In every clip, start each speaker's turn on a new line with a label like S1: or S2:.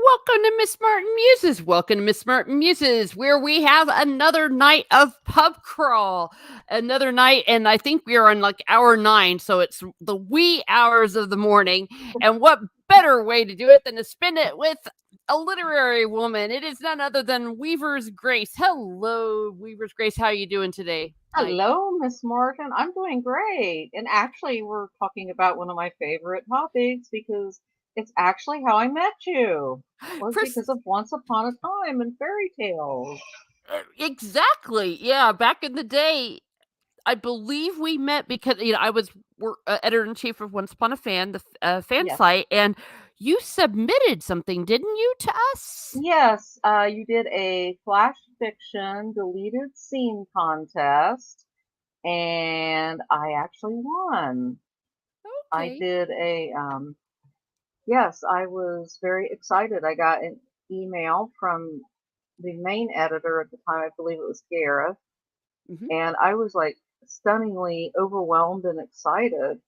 S1: Welcome to Miss Martin Muses. Welcome to Miss Martin Muses, where we have another night of pub crawl. Another night, and I think we are on like hour 9, so it's the wee hours of the morning. And what better way to do it than to spend it with a literary woman? It is none other than Weaver's Grace. Hello, Weaver's Grace. How are you doing today?
S2: Hello, Miss Morgan. I'm doing great. And actually, we're talking about one of my favorite topics because it's actually how I met you. Was because
S1: First,
S2: of Once Upon a Time and fairy tales.
S1: exactly. Yeah, back in the day, I believe we met because I was editor in chief of Once Upon a Fan, the fan
S2: Yes.
S1: site, and you submitted something, didn't you, to us?
S2: Yes, you did a flash fiction deleted scene contest, and I actually won. I
S1: Okay.
S2: did yes, I was very excited. I got an email from the main editor at the time, I believe it was Gareth,
S1: Hmm.
S2: and I was like stunningly overwhelmed and excited.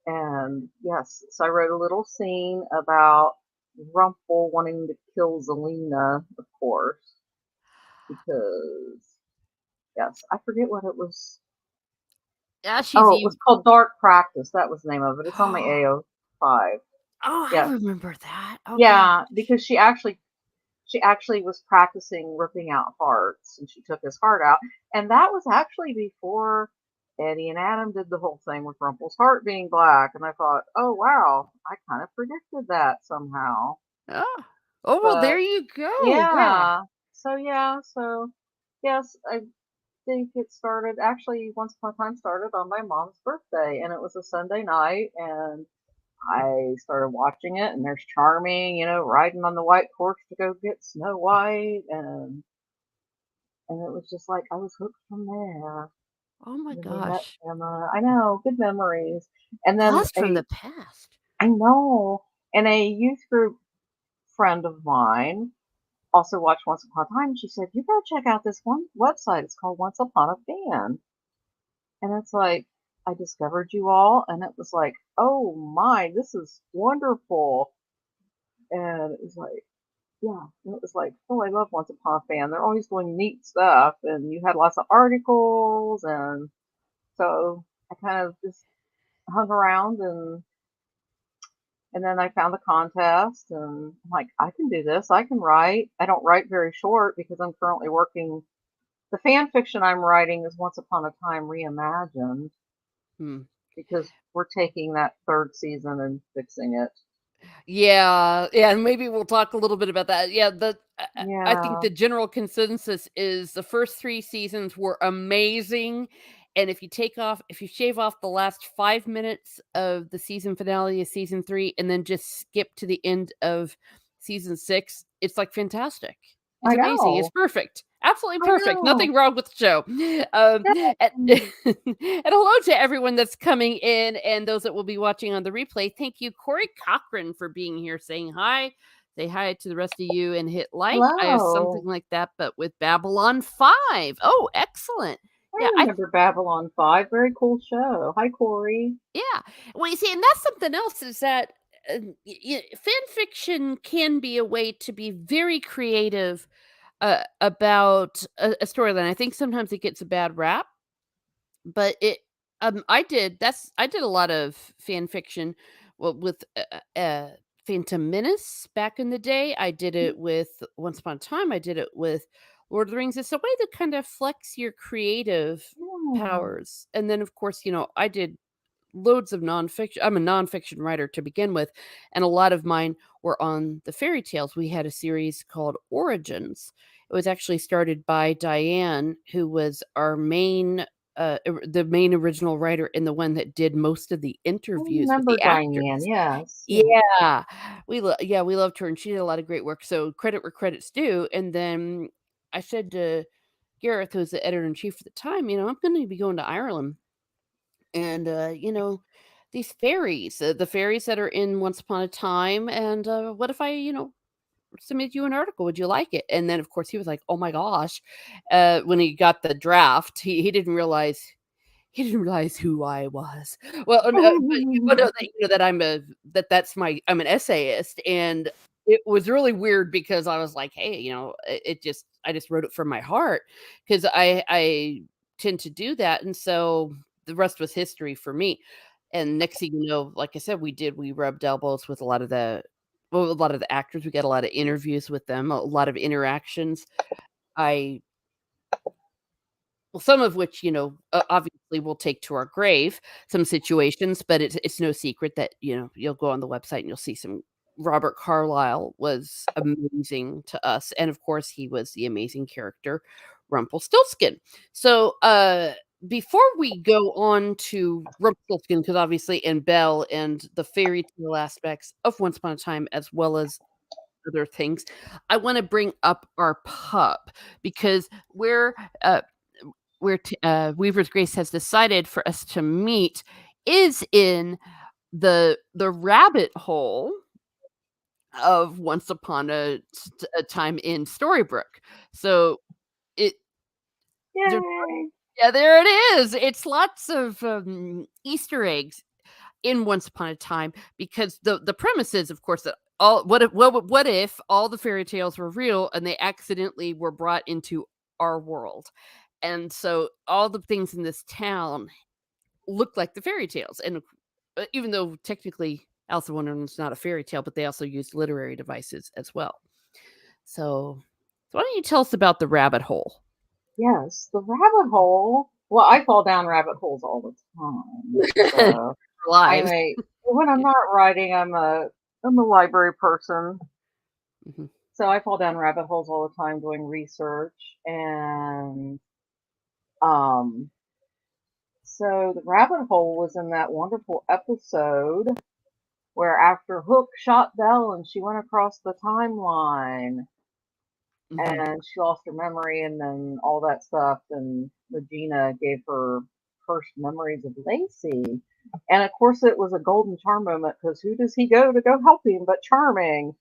S2: And yes, so I wrote a little scene about Rumple wanting to kill Zelina, of course, because yes, I forget what it was.
S1: Yeah, she's
S2: Oh, it was
S1: evil.
S2: called Dark Practice. That was the name of it. It's on my
S1: Oh,
S2: AO5.
S1: I
S2: Yes,
S1: remember that. Oh god.
S2: yeah, because she actually was practicing ripping out hearts, and she took his heart out, and that was actually before Eddie and Adam did the whole thing with Rumple's heart being black, and I thought, oh wow, I kind of predicted that somehow.
S1: Oh. Oh well,
S2: But
S1: there you go. Yeah.
S2: yeah, so yes, I think it started actually Once Upon a Time started on my mom's birthday, and it was a Sunday night, and I started watching it, and there's Charming, riding on the white horse to go get Snow White, and it was just like I was hooked from there.
S1: Oh my
S2: And then we met
S1: gosh.
S2: Emma. I know, good memories. And then
S1: Blast from the past.
S2: I know, and a youth group friend of mine also watched Once Upon a Time. She said, "You gotta check out this one website. It's called Once Upon a Fan." And it's like I discovered you all, and it was like, oh my, this is wonderful. And it was like, yeah, and it was like, oh, I love Once Upon a Fan. They're always doing neat stuff, and you had lots of articles, and so I kind of just hung around, and then I found the contest, and I'm like, I can do this. I can write. I don't write very short because I'm currently working. The fan fiction I'm writing is Once Upon a Time reimagined
S1: Hmm.
S2: because we're taking that third season and fixing it.
S1: Yeah, yeah, and maybe we'll talk a little bit about that. Yeah, I think
S2: Yeah,
S1: the general consensus is the first 3 seasons were amazing, and if you shave off the last 5 minutes of the season finale of season 3 and then just skip to the end of season 6, it's, like, fantastic. It's
S2: I
S1: amazing, it's
S2: know.
S1: perfect, absolutely
S2: I
S1: perfect,
S2: know.
S1: nothing wrong with the show. And
S2: Yeah.
S1: and hello to everyone that's coming in and those that will be watching on the replay. Thank you, Corey Cochran, for being here, saying hi. Say hi to the rest of you and hit like. I have something
S2: Hello.
S1: like that, but with Babylon 5. Oh, excellent.
S2: I
S1: Yeah,
S2: remember Babylon 5. Very cool show. Hi, Corey.
S1: yeah. Well, you see, and that's something else is that fan fiction can be a way to be very creative about a storyline. I think sometimes it gets a bad rap, but I did a lot of fan fiction, well, with, Phantom Menace back in the day. I did it with Once Upon a Time, I did it with Lord of the Rings. It's a way to kind of flex your creative
S2: Yeah.
S1: powers, and then, of course, I did loads of nonfiction. I'm a nonfiction writer to begin with, and a lot of mine were on the fairy tales. We had a series called Origins. It was actually started by Diane, who was the main original writer and the one that did most of the
S2: I
S1: interviews with
S2: remember
S1: the
S2: Diane.
S1: actors.
S2: Yes. Yeah.
S1: Yeah, we loved her, and she did a lot of great work. So credit where credit's due. And then I said to Gareth, who was the editor in chief at the time, I'm going to be going to Ireland and these fairies, the fairies that are in Once Upon a Time, and what if I submit you an article, would you like it? And then of course he was like, oh my gosh, when he got the draft, he didn't realize who I was. Well, but you know that I'm a that that's my I'm an essayist, and it was really weird because I was like, "Hey, it just I just wrote it from my heart because I tend to do that, and so the rest was history for me. And next thing you know, like I said, we rubbed elbows with a lot of the actors. We got a lot of interviews with them, a lot of interactions. I Well, some of which, obviously we'll take to our grave, some situations, but it's no secret that, you'll go on the website and you'll see some Robert Carlyle was amazing to us, and of course, he was the amazing character Rumpelstiltskin. So, before we go on to Rumpelstiltskin, because obviously and Belle and the fairy tale aspects of Once Upon a Time as well as other things, I wanna bring up our pub because uh Weaver's Grace has decided for us to meet is in the rabbit hole of Once Upon a Time in Storybrooke. So it there
S2: Yay!
S1: yeah, there it is. It's lots of, Easter eggs in Once Upon a Time because the premise is, of course, that all what if all the fairy tales were real and they accidentally were brought into our world? And so all the things in this town look like the fairy tales, and even though technically Alice in Wonderland's not a fairy tale, but they also use literary devices as well. So why don't you tell us about the rabbit hole?
S2: Yes, the rabbit hole. Well, I fall down rabbit holes all the time. So I'm
S1: Lives.
S2: a when I'm not writing, I'm a library person.
S1: Mhm,
S2: So I fall down rabbit holes all the time doing research. And um so the rabbit hole was in that wonderful episode where after Hook shot Belle and she went across the timeline
S1: mhm,
S2: and she lost her memory and then all that stuff, and Regina gave her first memories of Lacey. And of course it was a golden charm moment because who does he go to go help him but Charming,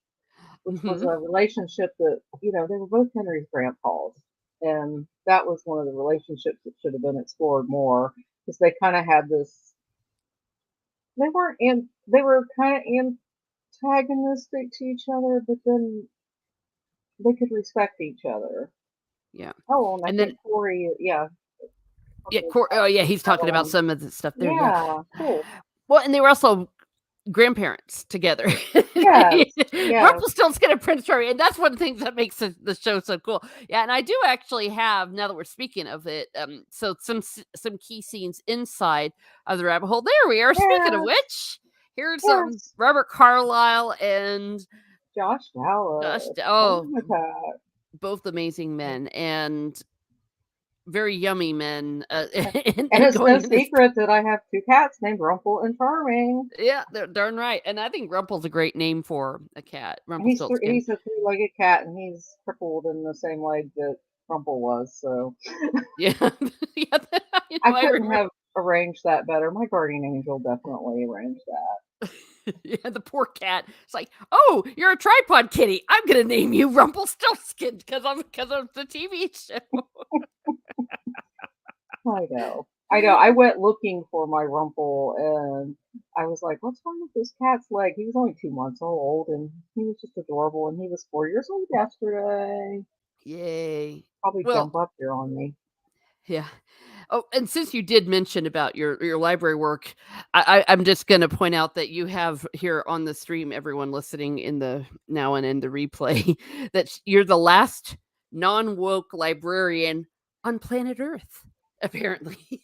S2: which was
S1: mhm.
S2: a relationship that, they were both Henry's grandpas. And that was one of the relationships that should have been explored more because they kind of had this, they weren't in, they were kind of antagonistic to each other, but then they could respect each other.
S1: Yeah,
S2: Oh, and I
S1: and then
S2: think Corey, yeah,
S1: yeah,
S2: talking
S1: oh, yeah, he's talking about
S2: about,
S1: some of the stuff there, yeah.
S2: yeah, cool.
S1: Well, and they were also grandparents together.
S2: Yes, yes,
S1: Rumpelstiltskin and Prince Charming, and that's one of the things that makes the show so cool. Yeah, and I do actually have, now that we're speaking of it, so some key scenes inside of the rabbit hole. There we are. Speaking of
S2: yes,
S1: which, here's
S2: yes.
S1: Robert Carlyle and
S2: Josh
S1: Josh.
S2: Dallas,
S1: Oh,
S2: oh my God.
S1: both amazing men and very yummy men,
S2: And
S1: and
S2: it's no
S1: going into
S2: secret that I have two cats named Rumple and Charming.
S1: yeah, they're darn right. And I think Rumple's a great name for a cat, Rumpelstiltskin.
S2: He's a three-legged cat, and he's crippled in the same leg that Rumple was. So
S1: Yeah. Yeah,
S2: I
S1: I
S2: couldn't
S1: remember.
S2: have arranged that better. My guardian angel definitely arranged that.
S1: Yeah, the poor cat. It's like, "Oh, you're a tripod kitty. I'm gonna name you Rumpelstiltskin because of the TV show."
S2: I know. I know. I went looking for my Rumple, and I was like, "What's wrong with this cat's leg?" He was only 2 months old, and he was just adorable. And he was 4 years old yesterday.
S1: Yay.
S2: Probably
S1: Well,
S2: jump up here on me.
S1: yeah. Oh, and since you did mention about your library work, I'm just gonna point out that you have here on the stream, everyone listening in the now and in the replay, that you're the last non-woke librarian on planet Earth, apparently.
S2: I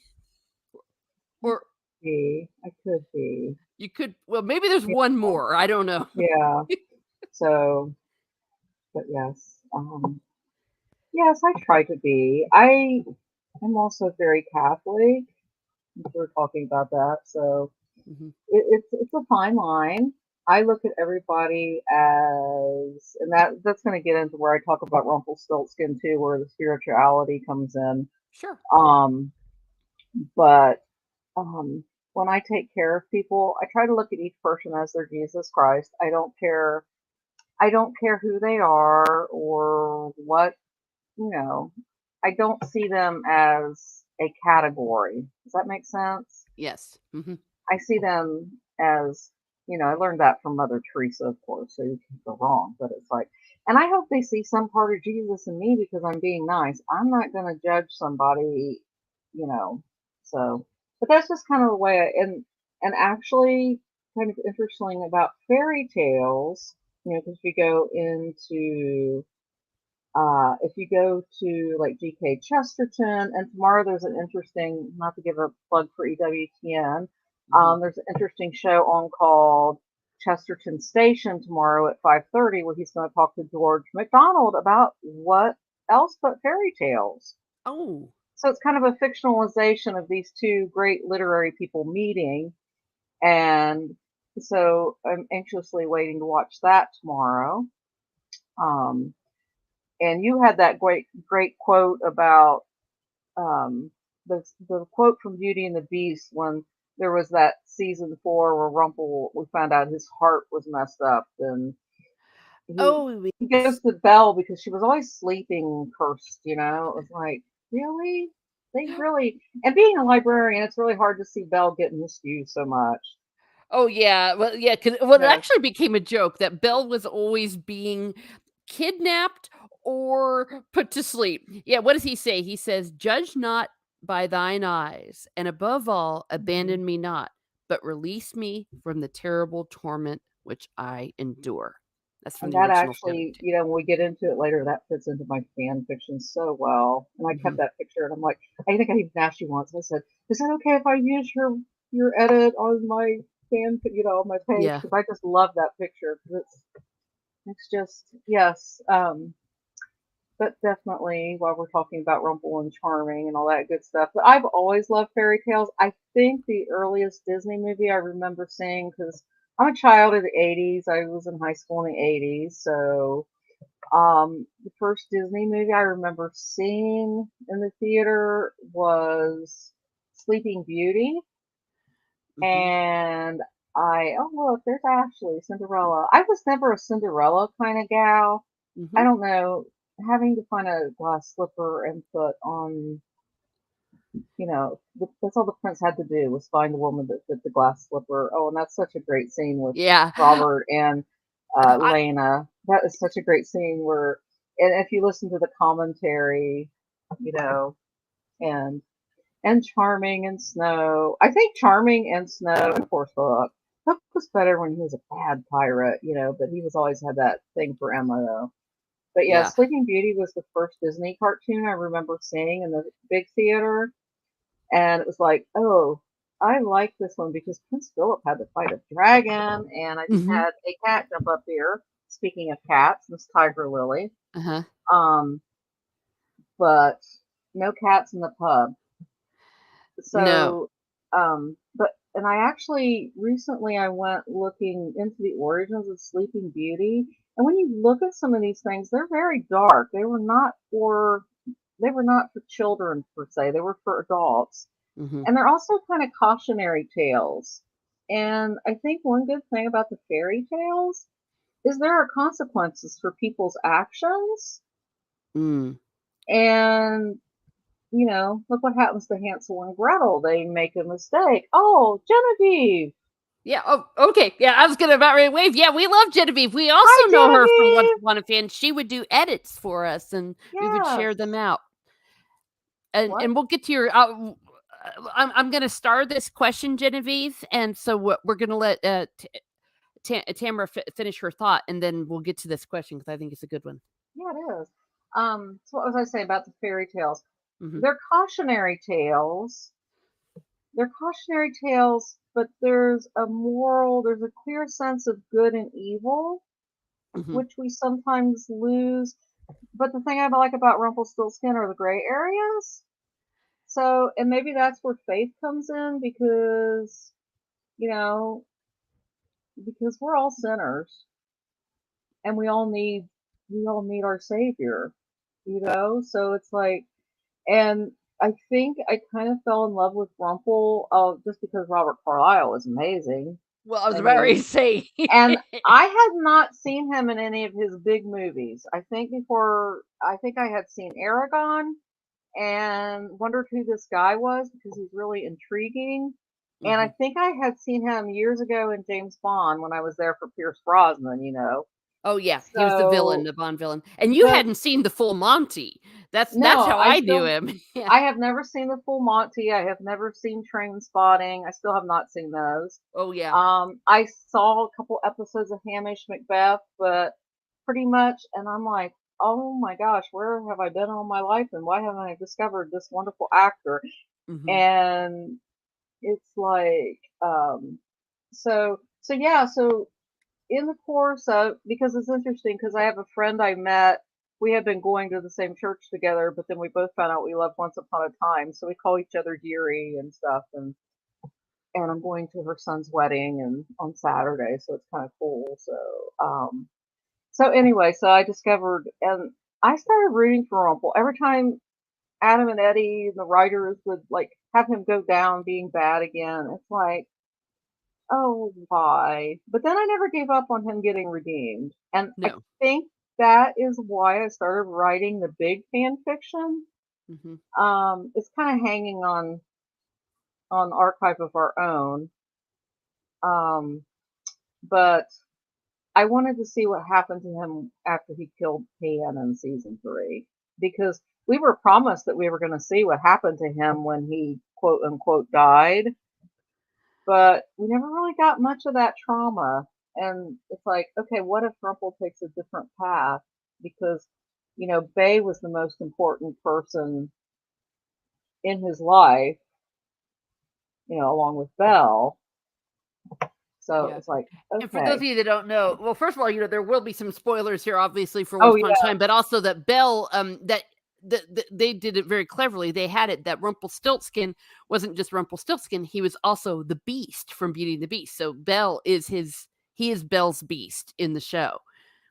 S1: Or
S2: could be. I could be.
S1: you could well, maybe there's one more, I don't know.
S2: Yeah. So, but yes. Yes, I try to be. I am also very Catholic. We're talking about that, so
S1: Mhm.
S2: it's a fine line. I look at everybody as, and that's going to get into where I talk about Rumpelstiltskin too, where the spirituality comes in.
S1: Sure.
S2: Um, but when I take care of people, I try to look at each person as their Jesus Christ. I don't care. I don't care who they are or what, you know. I don't see them as a category. Does that make sense?
S1: Yes. Mhm.
S2: I see them as I learned that from Mother Teresa, of course, so you can't go wrong. But it's like, and I hope they see some part of Jesus in me because I'm being nice. I'm not going to judge somebody, you know. So, but that's just kind of the way. And actually, kind of interesting about fairy tales, because you go into if you go to like GK Chesterton, and tomorrow there's an interesting, not to give a plug for EWTN,
S1: Mhm.
S2: there's an interesting show on called Chesterton Station tomorrow at 5:30 where he's going to talk to George MacDonald about what else but fairy tales.
S1: Oh.
S2: So it's kind of a fictionalization of these two great literary people meeting, and so I'm anxiously waiting to watch that tomorrow. Um, and you had that great quote about the quote from Beauty and the Beast when there was that season 4 where Rumple we found out his heart was messed up and he
S1: Oh,
S2: he goes
S1: yes.
S2: to Belle because she was always sleeping cursed, It was like, really? They really, and being a librarian, it's really hard to see Belle getting misused so much.
S1: Oh, yeah. Well, yeah, 'cause well, it
S2: Yeah.
S1: actually became a joke that Belle was always being kidnapped or put to sleep. Yeah, what does he say? He says, "Judge not by thine eyes, and above all,
S2: Mhm.
S1: abandon me not, but release me from the terrible torment which I endure." That's from
S2: And
S1: the
S2: that
S1: original fairy
S2: actually,
S1: tale.
S2: when we get into it later, that fits into my fan fiction so well. And I kept
S1: Mhm.
S2: that picture, and I'm like, I think I even asked you once. I said, "Is that okay if I use your edit on my on my page?"
S1: Yeah.
S2: Because I just love that picture. Because it's just yes. But definitely, while we're talking about Rumple and Charming and all that good stuff, but I've always loved fairy tales. I think the earliest Disney movie I remember seeing, because I'm a child of the '80s. I was in high school in the '80s, so the first Disney movie I remember seeing in the theater was Sleeping Beauty,
S1: Mhm.
S2: and oh look, there's Ashley, Cinderella. I was never a Cinderella kind of gal. I
S1: Mhm.
S2: don't know, having to find a glass slipper and put on, that's all the prince had to do was find the woman that fit the glass slipper. Oh, and that's such a great scene with
S1: Yeah.
S2: Robert and
S1: I
S2: Lena. That is such a great scene where, and if you listen to the commentary, you know, and Charming and Snow. I think Charming and Snow, and of course Hook. Hook was better when he was a bad pirate, but he was always had that thing for Emma though. But yeah,
S1: yeah.
S2: Sleeping Beauty was the first Disney cartoon I remember seeing in the big theater, and it was like, oh, I like this one because Prince Philip had to fight a dragon, and I
S1: Mhm.
S2: had a cat jump up here. Speaking of cats, Miss Tiger Lily.
S1: Uh-huh.
S2: Um, but no cats in the pub.
S1: No.
S2: So, but and I actually recently I went looking into the origins of Sleeping Beauty, and when you look at some of these things, they're very dark. They were not for children per se. They were for adults.
S1: Mhm.
S2: And they're also kind of cautionary tales. And I think one good thing about the fairy tales is there are consequences for people's actions.
S1: Mm.
S2: And, look what happens to Hansel and Gretel. They make a mistake. Oh, Genevieve.
S1: Yeah, oh, okay. Yeah, I was gonna about ready to wave. Yeah, we love Genevieve. We also
S2: Hi,
S1: know her from Once
S2: Genevieve.
S1: Upon a Fan. She would do edits for us, and we would share them
S2: Yes.
S1: out. And
S2: What?
S1: and we'll get to your I'm gonna star this question, Genevieve, and so we're gonna let, Tamara finish her thought, and then we'll get to this question because I think it's a good one.
S2: Yeah, it is. So what was I saying about the fairy tales?
S1: Mhm,
S2: They're cautionary tales. They're cautionary tales, but there's a clear sense of good and evil,
S1: mhm.
S2: which we sometimes lose. But the thing I like about Rumpelstiltskin are the gray areas. So, and maybe that's where faith comes in you know, because we're all sinners and we all need our savior. So it's like, and I think I kind of fell in love with Rumple, just because Robert Carlyle is amazing.
S1: Well, I was
S2: I
S1: about ready
S2: mean,
S1: to say.
S2: and I had not seen him in any of his big movies. I think I had seen Aragon and wondered who this guy was because he's really intriguing. And I
S1: Mhm.
S2: think I had seen him years ago in James Bond when I was there for Pierce Brosnan,
S1: Oh, yeah, he was the villain,
S2: So,
S1: the Bond villain, and you
S2: but
S1: hadn't seen the full Monty. That's
S2: no,
S1: how I knew him. Yeah.
S2: I have never seen the full Monty. I have never seen Train Spotting. I still have not seen those.
S1: Oh, yeah.
S2: I saw a couple episodes of Hamish Macbeth, but pretty much, and I'm like, oh my gosh, where have I been all my life, and why haven't I discovered this wonderful actor?
S1: Mhm.
S2: And it's like, so yeah, so in the course of, because it's interesting, because I have a friend I met. We had been going to the same church together, but then we both found out we loved Once Upon a Time, so we call each other dearie and stuff. And I'm going to her son's wedding and on Saturday, so it's kind of cool. So anyway, so I discovered, and I started rooting for Rumple every time Adam and Eddie, the writers, would like have him go down being bad again. It's like, oh, why? But then I never gave up on him getting redeemed. And I
S1: No.
S2: think that is why I started writing the big fan fiction.
S1: Mhm.
S2: It's kind of hanging on Archive of Our Own. Um, but I wanted to see what happened to him after he killed Pan in season 3, because we were promised that we were going to see what happened to him when he quote unquote died, but we never really got much of that trauma. And it's like, okay, what if Rumple takes a different path? Because, Bay was the most important person in his life, along with Belle. So
S1: Yeah.
S2: it's like,
S1: And for those
S2: okay.
S1: of you that don't know, well, first of all, there will be some spoilers here, obviously, for
S2: Oh,
S1: Once Upon a
S2: yeah.
S1: Time, but also that Belle, that they did it very cleverly. They had it that Rumpelstiltskin wasn't just Rumpelstiltskin; he was also the Beast from Beauty and the Beast. So Belle is he is Belle's Beast in the show,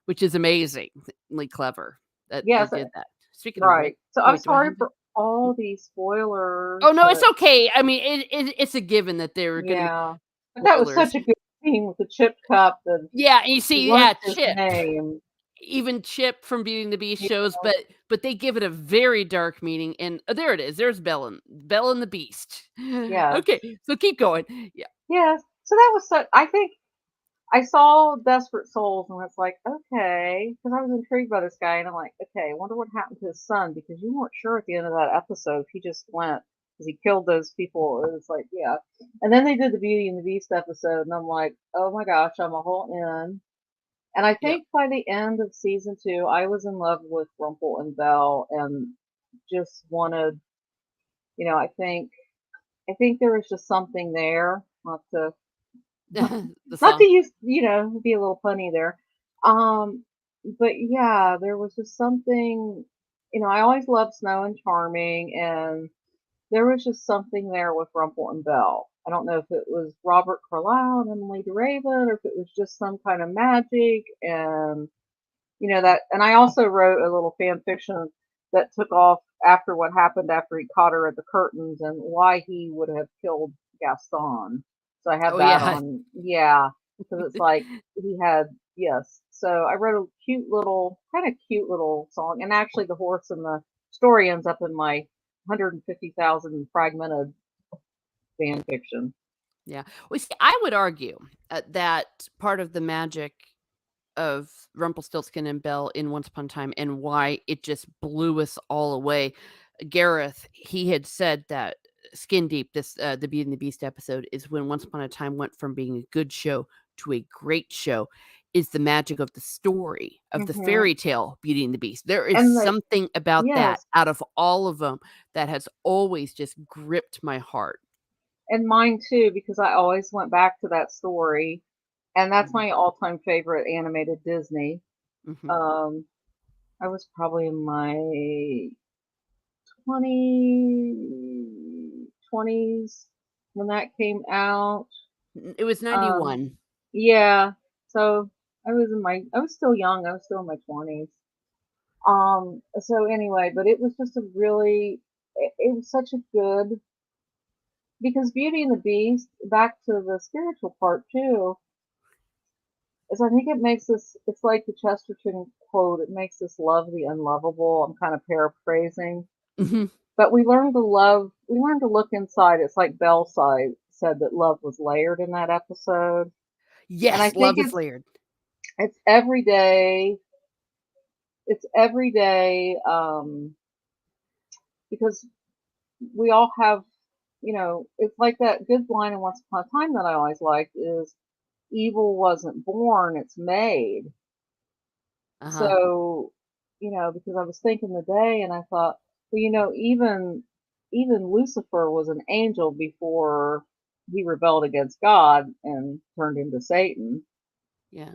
S1: which is amazingly clever that they
S2: Yes,
S1: did that. Speaking of which,
S2: right. So
S1: oh
S2: I'm
S1: wait, do I
S2: sorry
S1: have it?
S2: for all these spoilers,
S1: Oh no, it's
S2: but
S1: okay. I mean, it's a given that there are going to be
S2: yeah. But that was
S1: spoilers.
S2: such a good scene with the chip cup, and
S1: Yeah, and you
S2: he
S1: see,
S2: learns
S1: yeah,
S2: his
S1: Chip.
S2: name.
S1: Even Chip from Beauty and the Beast
S2: Yeah.
S1: shows, but they give it a very dark meaning, and there it is, there's Belle and the Beast.
S2: Yes.
S1: Okay, so keep going. Yeah.
S2: Yes. So that was such, I think I saw Desperate Souls and was like, okay, because I was intrigued by this guy, and I'm like, okay, I wonder what happened to his son, because you weren't sure at the end of that episode if he just went because he killed those people. It was like, yeah. And then they did the Beauty and the Beast episode, and I'm like, oh my gosh, I'm a whole in. And I
S1: Yep.
S2: think by the end of season 2, I was in love with Rumple and Belle, and just wanted, I think there was just something there. Not to
S1: The
S2: not to
S1: song.
S2: use, be a little funny there. Um, but yeah, there was just something. I always loved Snow and Charming, and there was just something there with Rumple and Belle. I don't know if it was Robert Carlyle and Emily DeRaven, or if it was just some kind of magic, and that. And I also wrote a little fan fiction that took off after what happened after he caught her at the curtains, and why he would have killed Gaston. So I had
S1: Oh,
S2: that
S1: yeah.
S2: on, yeah, because it's like he had, yes. So I wrote a kind of cute little song, and actually the horse and the story ends up in my 150,000 fragmented fan fiction.
S1: Yeah. Well, see, I would argue, that part of the magic of Rumpelstiltskin and Belle in Once Upon a Time and why it just blew us all away. Gareth, he had said that Skin Deep, the Beauty and the Beast episode, is when Once Upon a Time went from being a good show to a great show. Is the magic of the story of the
S2: Hmm.
S1: fairy tale Beauty and the Beast. There is
S2: And the
S1: something about that
S2: yes,
S1: out of all of them that has always just gripped my heart.
S2: and mine too, because I always went back to that story, and that's
S1: Mhm,
S2: my all-time favorite animated Disney.
S1: mhm.
S2: Um, I was probably in my 20s when that came out.
S1: It was
S2: Um,
S1: 91.
S2: yeah, so I was still young. I was still in my 20s. So anyway, but it was just it was such a good, because Beauty and the Beast, back to the spiritual part too, is I think it makes us, it's like the Chesterton quote, it makes us love the unlovable. I'm kind of paraphrasing.
S1: Mhm.
S2: But we learn to look inside. It's like Belle said that love was layered in that episode, and I
S1: Yes,
S2: think
S1: love is layered.
S2: it's every day. It's every day, because we all have, it's like that good line in Once Upon a Time that I always liked is evil wasn't born, it's made.
S1: Uh-huh.
S2: So, because I was thinking the day and I thought, well, even Lucifer was an angel before he rebelled against God and turned into Satan.
S1: Yeah.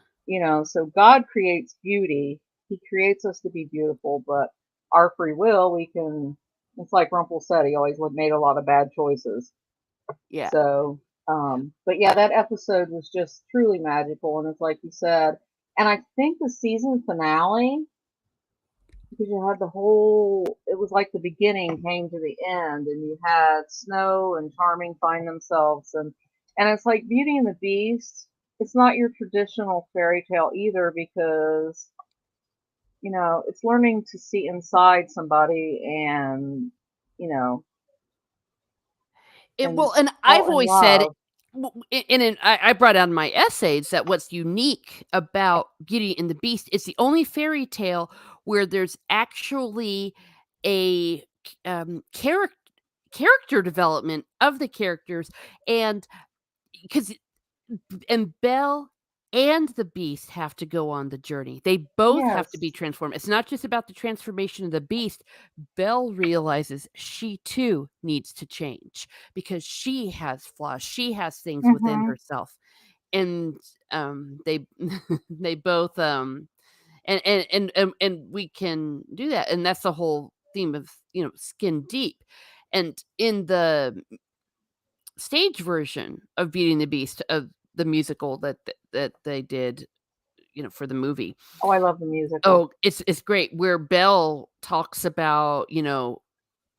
S2: So God creates beauty. He creates us to be beautiful, but our free will, it's like Rumpel said, he always made a lot of bad choices.
S1: Yeah.
S2: So, but yeah, that episode was just truly magical. And it's like you said, and I think the season finale, because you had it was like the beginning came to the end, and you had Snow and Charming find themselves, and it's like Beauty and the Beast. It's not your traditional fairy tale either, because it's learning to see inside somebody, and you know and
S1: And I've
S2: fall in
S1: always said,
S2: love.
S1: I brought out in my essays that what's unique about Beauty and the Beast is the only fairy tale where there's actually a character development of the characters, and because and Belle and the Beast have to go on the journey. They both have to be
S2: Yes.
S1: transformed. It's not just about the transformation of the Beast. Belle realizes she too needs to change because she has flaws. She has things within
S2: Mhm.
S1: herself. And they they both and we can do that. And that's the whole theme of, Skin Deep. And in the stage version of Beauty and the Beast, of the musical that they did, for the movie.
S2: Oh, I love the musical.
S1: Oh, it's great where Belle talks about,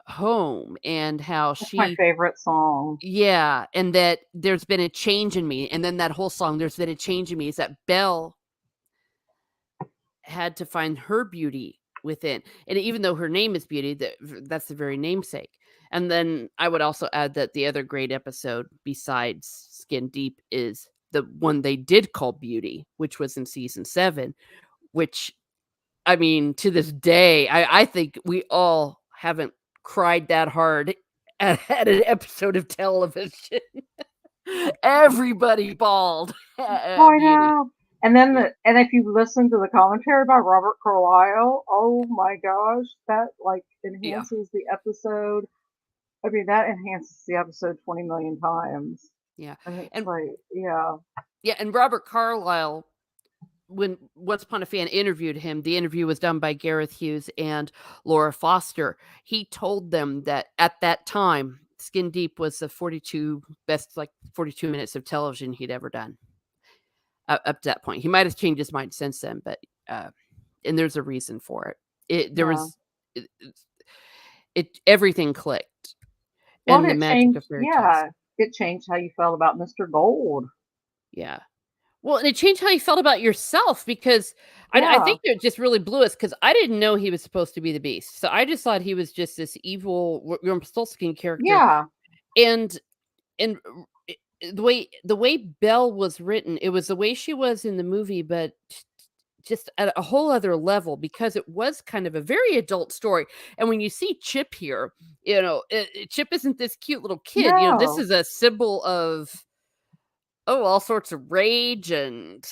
S1: home and how
S2: That's my
S1: she
S2: favorite song.
S1: yeah, and that there's been a change in me, and then that whole song, "There's been a change in me," is that Belle had to find her beauty within, and even though her name is Beauty, that's the very namesake. And then I would also add that the other great episode besides Skin Deep is the one they did call Beauty, which was in season 7, which, I mean, to this day, I think we all haven't cried that hard at an episode of television. Everybody bawled
S2: Oh,
S1: at
S2: I
S1: Beauty.
S2: know. And then
S1: Yeah.
S2: and if you listen to the commentary by Robert Carlyle, oh my gosh, that like
S1: Yeah.
S2: enhances the episode. I mean, that enhances the episode 20 million times.
S1: Yeah.
S2: And it's
S1: And
S2: like, yeah,
S1: yeah, and Robert Carlyle, when Once Upon a Fan interviewed him, the interview was done by Gareth Hughes and Laura Foster. He told them that at that time, Skin Deep was the 42 minutes of television he'd ever done, up to that point. He might have changed his mind since then, but, uh, and there's a reason for it. There
S2: yeah.
S1: was everything clicked,
S2: Well,
S1: and the
S2: it
S1: magic
S2: changed,
S1: of fairy tales.
S2: yeah, it changed how you felt about Mr. Gold.
S1: Yeah. Well, and it changed how you felt about yourself because I
S2: Yeah,
S1: think it just really blew us because I didn't know he was supposed to be the Beast. So I just thought he was just this evil Rumplestiltskin character,
S2: yeah,
S1: and the way Belle was written, it was the way she was in the movie, but just at a whole other level because it was kind of a very adult story. And when you see Chip here, Chip isn't this cute little kid. This
S2: no.
S1: is a symbol of all sorts of rage and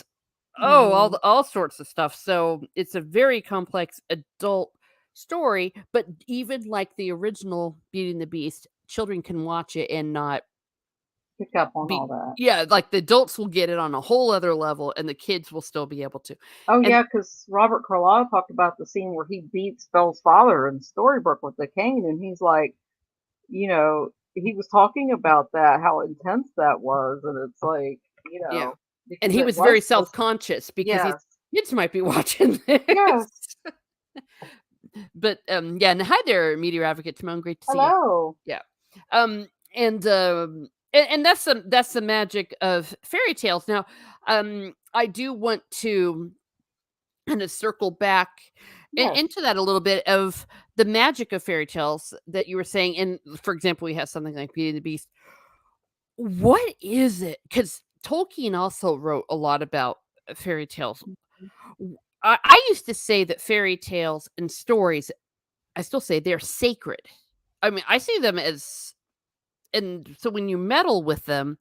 S2: Hmm.
S1: all sorts of stuff. So it's a very complex adult story, but even like the original Beauty and the Beast, children can watch it and not
S2: Pick up on all
S1: be
S2: that.
S1: yeah, like the adults will get it on a whole other level and the kids will still be able to.
S2: Oh
S1: And
S2: yeah, because Robert Carlyle talked about the scene where he beats Belle's father in Storybrooke with the cane, and he's like, he was talking about that, how intense that was, and it's like,
S1: yeah. And
S2: because
S1: he
S2: it
S1: was very
S2: was supposed.
S1: self-conscious because he's
S2: Yes,
S1: kids might be watching this.
S2: yes.
S1: But yeah, and hi there, Meteor Advocate Timon. Great to see you.
S2: Hello.
S1: Yeah. And that's the magic of fairy tales. Now, I do want to kind of circle back
S2: Yes,
S1: into that a little bit of the magic of fairy tales that you were saying. And for example, we have something like Beauty and the Beast. What is it? Because Tolkien also wrote a lot about fairy tales. I used to say that fairy tales and stories, I still say they're sacred. I mean, I see them as, and so when you meddle with them,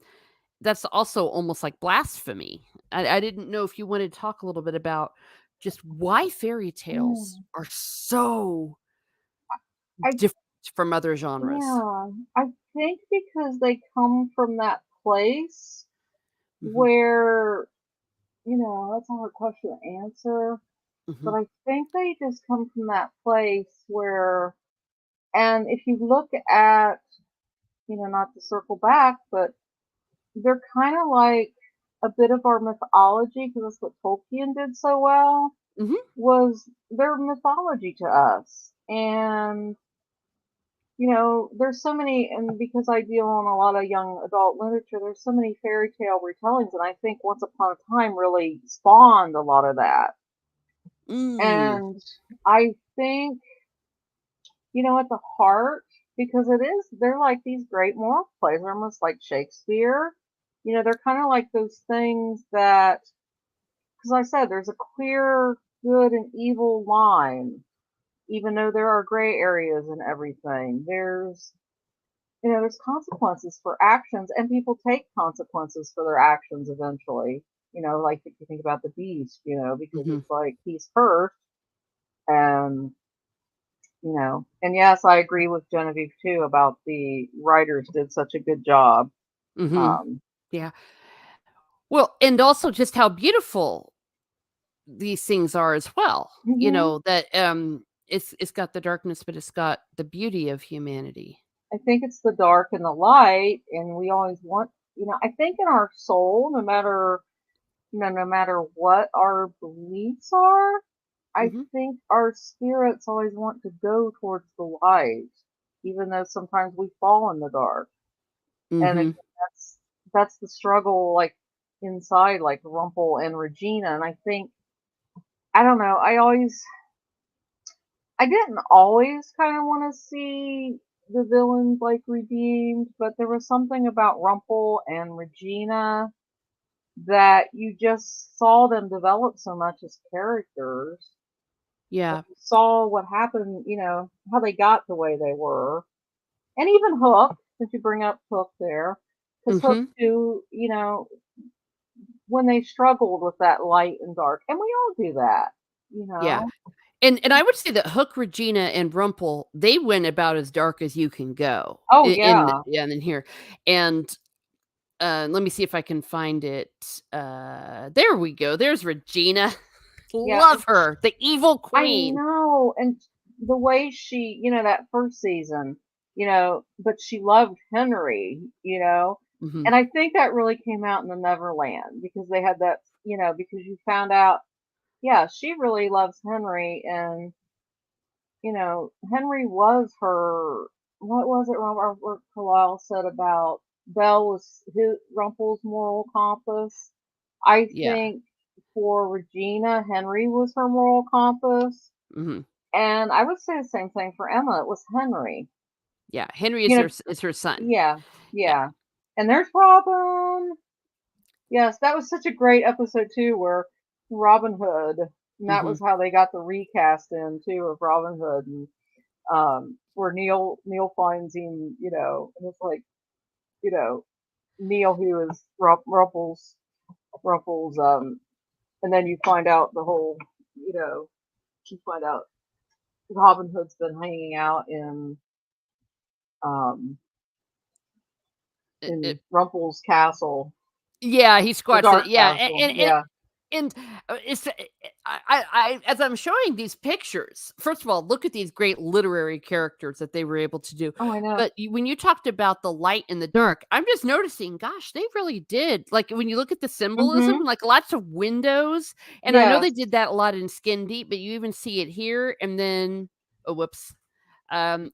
S1: that's also almost like blasphemy. I didn't know if you wanted to talk a little bit about just why fairy tales
S2: Mm.
S1: are so
S2: I
S1: different from other genres.
S2: Yeah, I think because they come from that place
S1: Mhm,
S2: where, that's a hard question to answer, but
S1: mhm,
S2: I think they just come from that place where, and if you look at, not to circle back, but they're kind of like a bit of our mythology because that's what Tolkien did so well,
S1: mhm,
S2: was their mythology to us. And there's so many, and because I deal in a lot of young adult literature, there's so many fairy tale retellings, and I think Once Upon a Time really spawned a lot of that.
S1: mm,
S2: And I think, at the heart, because they're like these great moral plays, they're almost like Shakespeare. They're kind of like those things that, because I said there's a clear good and evil line, even though there are gray areas and everything. There's consequences for actions, and people take consequences for their actions eventually. Like if you think about the beast, because
S1: mhm,
S2: it's like he's cursed, and and yes, I agree with Genevieve too about the writers did such a good job.
S1: mhm.
S2: Um,
S1: Yeah. Well, and also just how beautiful these things are as well.
S2: mhm.
S1: That it's got the darkness, but it's got the beauty of humanity.
S2: I think it's the dark and the light, and we always want, I think in our soul, no matter what our beliefs are, I
S1: Mhm,
S2: think our spirits always want to go towards the light, even though sometimes we fall in the dark. And
S1: mhm,
S2: again, that's the struggle, like inside, like Rumple and Regina. And I think, I don't know, I didn't always kind of want to see the villains like redeemed, but there was something about Rumple and Regina that you just saw them develop so much as characters.
S1: yeah,
S2: You saw what happened, how they got the way they were. And even Hook, since you bring up Hook there, because Hook
S1: mhm,
S2: too, when they struggled with that light and dark, and we all do that, you
S1: yeah.
S2: know.
S1: And I would say that Hook, Regina, and Rumple, they went about as dark as you can go
S2: Oh
S1: in
S2: yeah,
S1: yeah, and in here. And, let me see if I can find it. There we go. There's Regina.
S2: yeah.
S1: Love her, the evil
S2: I
S1: queen.
S2: know, and the way she, that first season, but she loved Henry,
S1: Mhm.
S2: and I think that really came out in the Neverland because they had that, because you found out, yeah, she really loves Henry, and Henry was her. What was it? Robert Carlyle said about Belle was his Rumple's moral compass. I
S1: Yeah.
S2: think for Regina, Henry was her moral compass.
S1: Mhm.
S2: And I would say the same thing for Emma. It was Henry.
S1: Yeah, Henry
S2: You know,
S1: is her son.
S2: yeah,
S1: Yeah.
S2: yeah. And there's Robin. Yes, that was such a great episode too, where Robin Hood, and that
S1: Mhm.
S2: was how they got the recast in too of Robin Hood, and where Neil finds him, and it's like, you know, Neil who is Ruffles, and then you find out the whole, you find out Robin Hood's been hanging out um
S1: It
S2: in Rumple's castle,
S1: yeah, he
S2: the
S1: squats in it.
S2: dark
S1: Yeah,
S2: castle. Yeah.
S1: and, it's I as I'm showing these pictures, first of all, look at these great literary characters that they were able to do,
S2: Oh, I know.
S1: but you when you talked about the light and the dark, I'm just noticing, gosh, they really did, like, when you look at the symbolism,
S2: Mhm.
S1: like, lots of windows, and I know they
S2: Yes.
S1: did that a lot in Skin Deep, but you even see it here, and then oh, whoops.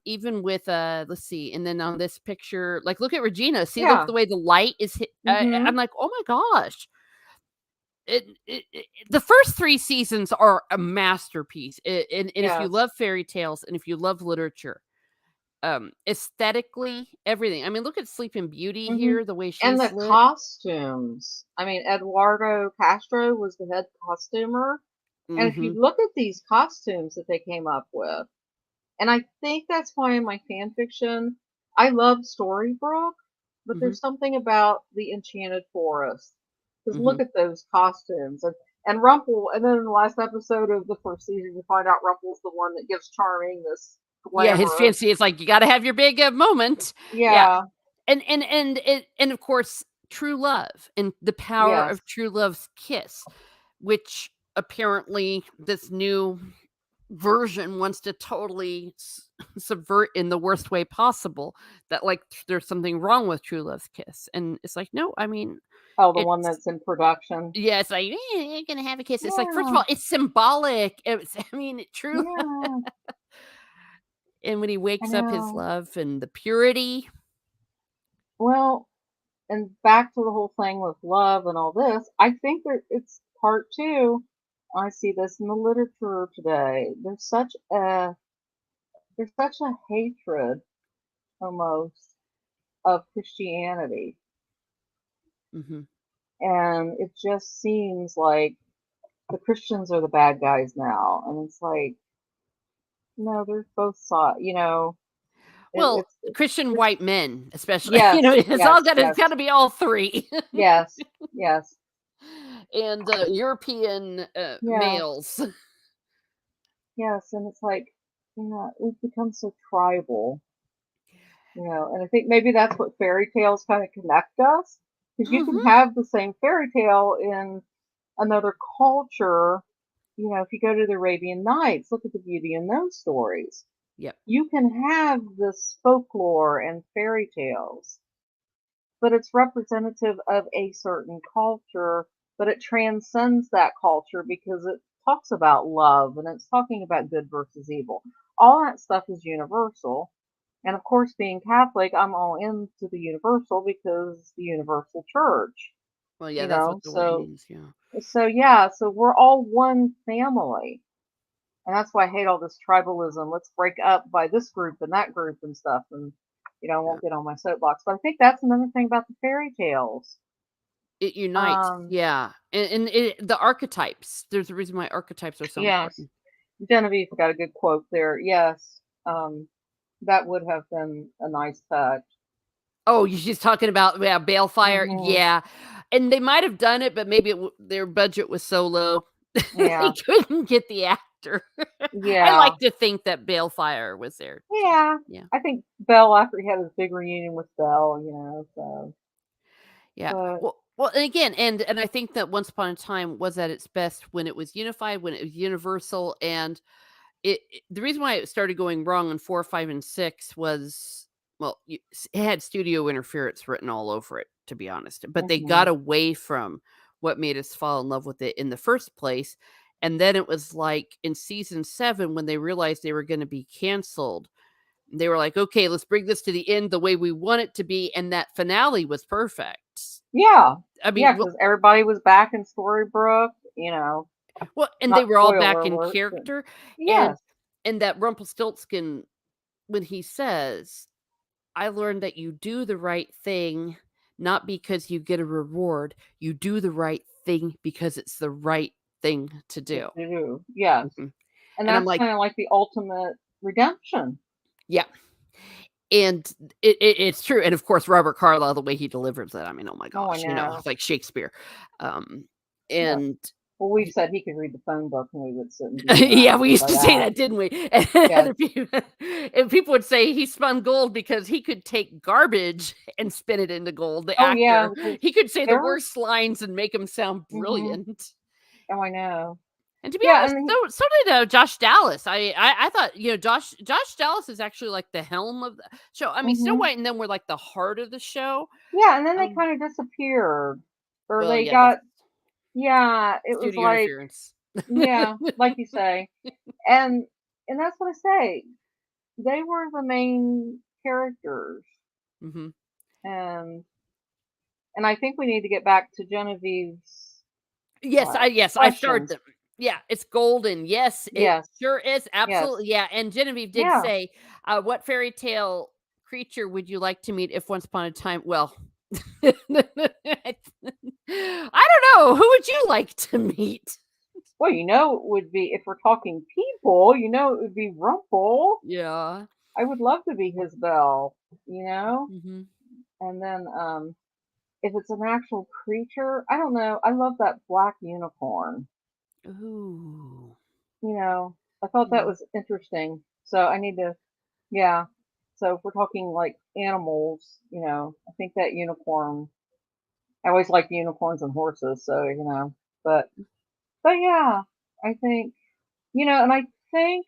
S1: Even with, let's see, and then on this picture, like, look at Regina, see, look
S2: Yeah.
S1: the way the light is hit I'm
S2: Mhm.
S1: like, "Oh my gosh." The first 3 seasons are a masterpiece, and if you
S2: Yes.
S1: love fairy tales and if you love literature, aesthetically, everything. I mean, look at Sleeping Beauty
S2: Mhm.
S1: here, the way
S2: And
S1: she's
S2: the
S1: lit.
S2: costumes. I mean, Eduardo Castro was the head costumer, and if you
S1: Mhm,
S2: look at these costumes that they came up with, and I think that's why in my fan fiction, I love Storybrooke, but
S1: mhm,
S2: there's something about the Enchanted Forest. Because
S1: mhm.
S2: look at those costumes. And Rumple, and then in the last episode of the first season, you find out Rumple's the one that gives Charming this
S1: Yeah, his
S2: glamorous.
S1: fancy is like, you gotta have your big, moment. Yeah,
S2: Yeah,
S1: and of course, true love and the power
S2: yes.
S1: of true love's kiss, which apparently this new version wants to totally subvert in the worst way possible, that like there's something wrong with true love's kiss, and it's like, no, I mean,
S2: Oh, the one
S1: it's
S2: that's in production.
S1: yeah, it's like, you're gonna have a kiss. It's like, first of
S2: Yeah,
S1: all, it's symbolic. It's, I mean, true.
S2: yeah,
S1: And when he
S2: I
S1: wakes up his
S2: know.
S1: love and the purity.
S2: Well, and back to the whole thing with love and all this, I think that it's part two. I see this in the literature today. There's such a hatred almost of Christianity,
S1: Mhm.
S2: and it just seems like the Christians are the bad guys now, and it's like no, there's both sides.
S1: Well,
S2: It's
S1: Christian
S2: Chris-
S1: white men, especially,
S2: yes, yes,
S1: it's
S2: yes,
S1: gotta be all 3.
S2: yes, yes,
S1: And, European,
S2: yeah.
S1: males.
S2: Yes, and it's like, we've become so tribal, and I think maybe that's what fairy tales kind of connect us, because you can
S1: Mhm.
S2: have the same fairy tale in another culture. If you go to the Arabian Nights, look at the beauty in those stories.
S1: Yep.
S2: You can have this folklore and fairy tales, but it's representative of a certain culture, but it transcends that culture because it talks about love and it's talking about good versus evil. All that stuff is universal. And of course, being Catholic, I'm all into the universal because the universal church,
S1: Well, yeah,
S2: you
S1: that's what
S2: know.
S1: the word
S2: So
S1: means, yeah.
S2: so yeah, so we're all one family. And that's why I hate all this tribalism. Let's break up by this group and that group and stuff. And I
S1: Yeah.
S2: won't get on my soapbox. But I think that's another thing about the fairy tales.
S1: It unites,
S2: Um,
S1: yeah, and the archetypes, there's a reason why archetypes are so
S2: yes,
S1: important.
S2: Genevieve got a good quote there. Yes, that would have been a nice touch.
S1: Oh, you she's talking about, yeah, Balefire,
S2: Hmm.
S1: yeah, and they might have done it, but maybe their budget was so low, they
S2: Yeah,
S1: couldn't get the actor. I
S2: yeah,
S1: like to think that Balefire was there too,
S2: yeah.
S1: yeah,
S2: I think Belle, after he had his big reunion with Belle, so,
S1: yeah.
S2: but
S1: Well, and again, and I think that Once Upon a Time was at its best when it was unified, when it was universal, and the reason why it started going wrong in 4, 5, and 6 was, well, it had studio interference written all over it, to be honest, but they got
S2: hmm
S1: away from what made us fall in love with it in the first place, and then it was like in season 7 when they realized they were gonna be canceled, they were like, "Okay, let's bring this to the end the way we want it to be," and that finale was perfect.
S2: yeah,
S1: I
S2: yeah,
S1: mean,
S2: because everybody was back in Storybrooke.
S1: and they
S2: Not
S1: were all
S2: spoiler
S1: back in
S2: alert, but
S1: character, and
S2: yes,
S1: that Rumpelstiltskin, when he says, I learned that you do the right thing not because you get a reward. You do the right thing because it's the right thing to
S2: to
S1: do.
S2: do, yes,
S1: Mhm.
S2: and
S1: And I'm
S2: that's
S1: like,
S2: kind of like the ultimate redemption.
S1: yeah. And it's true. And of course, Robert Carlyle, the way he delivers that, I mean, oh my
S2: Oh, I
S1: gosh,
S2: know.
S1: it's like Shakespeare. Um,
S2: Yeah.
S1: and
S2: Well, we've said he could read the phone book, and we would sit and be
S1: yeah, we
S2: enraptured
S1: used
S2: by
S1: to say
S2: that.
S1: that, didn't we?
S2: Yes.
S1: And people would say he spun gold because he could take garbage and spin it into gold, the
S2: Oh, yeah,
S1: actor.
S2: because
S1: He could say the
S2: there were.
S1: worst lines and make them sound
S2: Mhm.
S1: brilliant.
S2: Oh, I know.
S1: And to be
S2: Yeah,
S1: honest,
S2: and
S1: so did, Josh Dallas. I thought, Josh Dallas is actually, like, the helm of the show. I mean, Snow
S2: mhm.
S1: White and them were, like, the heart of the show.
S2: Yeah, and then they
S1: Um,
S2: kind of disappeared, or
S1: well,
S2: they
S1: yeah, that's
S2: got. Yeah, it was
S1: studio
S2: like,
S1: interference.
S2: yeah, like you say, and that's what I say. They were the main characters,
S1: Mhm.
S2: and I think we need to get back to Genevieve's
S1: Yes, I started
S2: questions.
S1: them. Yeah, it's golden. Yes, it
S2: Yes,
S1: sure is,
S2: yes,
S1: absolutely, yeah, and Genevieve did
S2: yeah.
S1: say, "What fairy tale creature would you like to meet if once upon a time" well, I don't know, who would you like to meet?
S2: Well, it would be if we're talking people, it would be Rumple.
S1: Yeah.
S2: I would love to be his belle, you know?
S1: Mhm.
S2: And then if it's an actual creature, I don't know. I love that black unicorn.
S1: Ooh.
S2: I thought that
S1: Yeah.
S2: was interesting. So I need to, yeah. So if we're talking like animals, I think that unicorn. I always liked unicorns and horses, so but yeah, I think and I think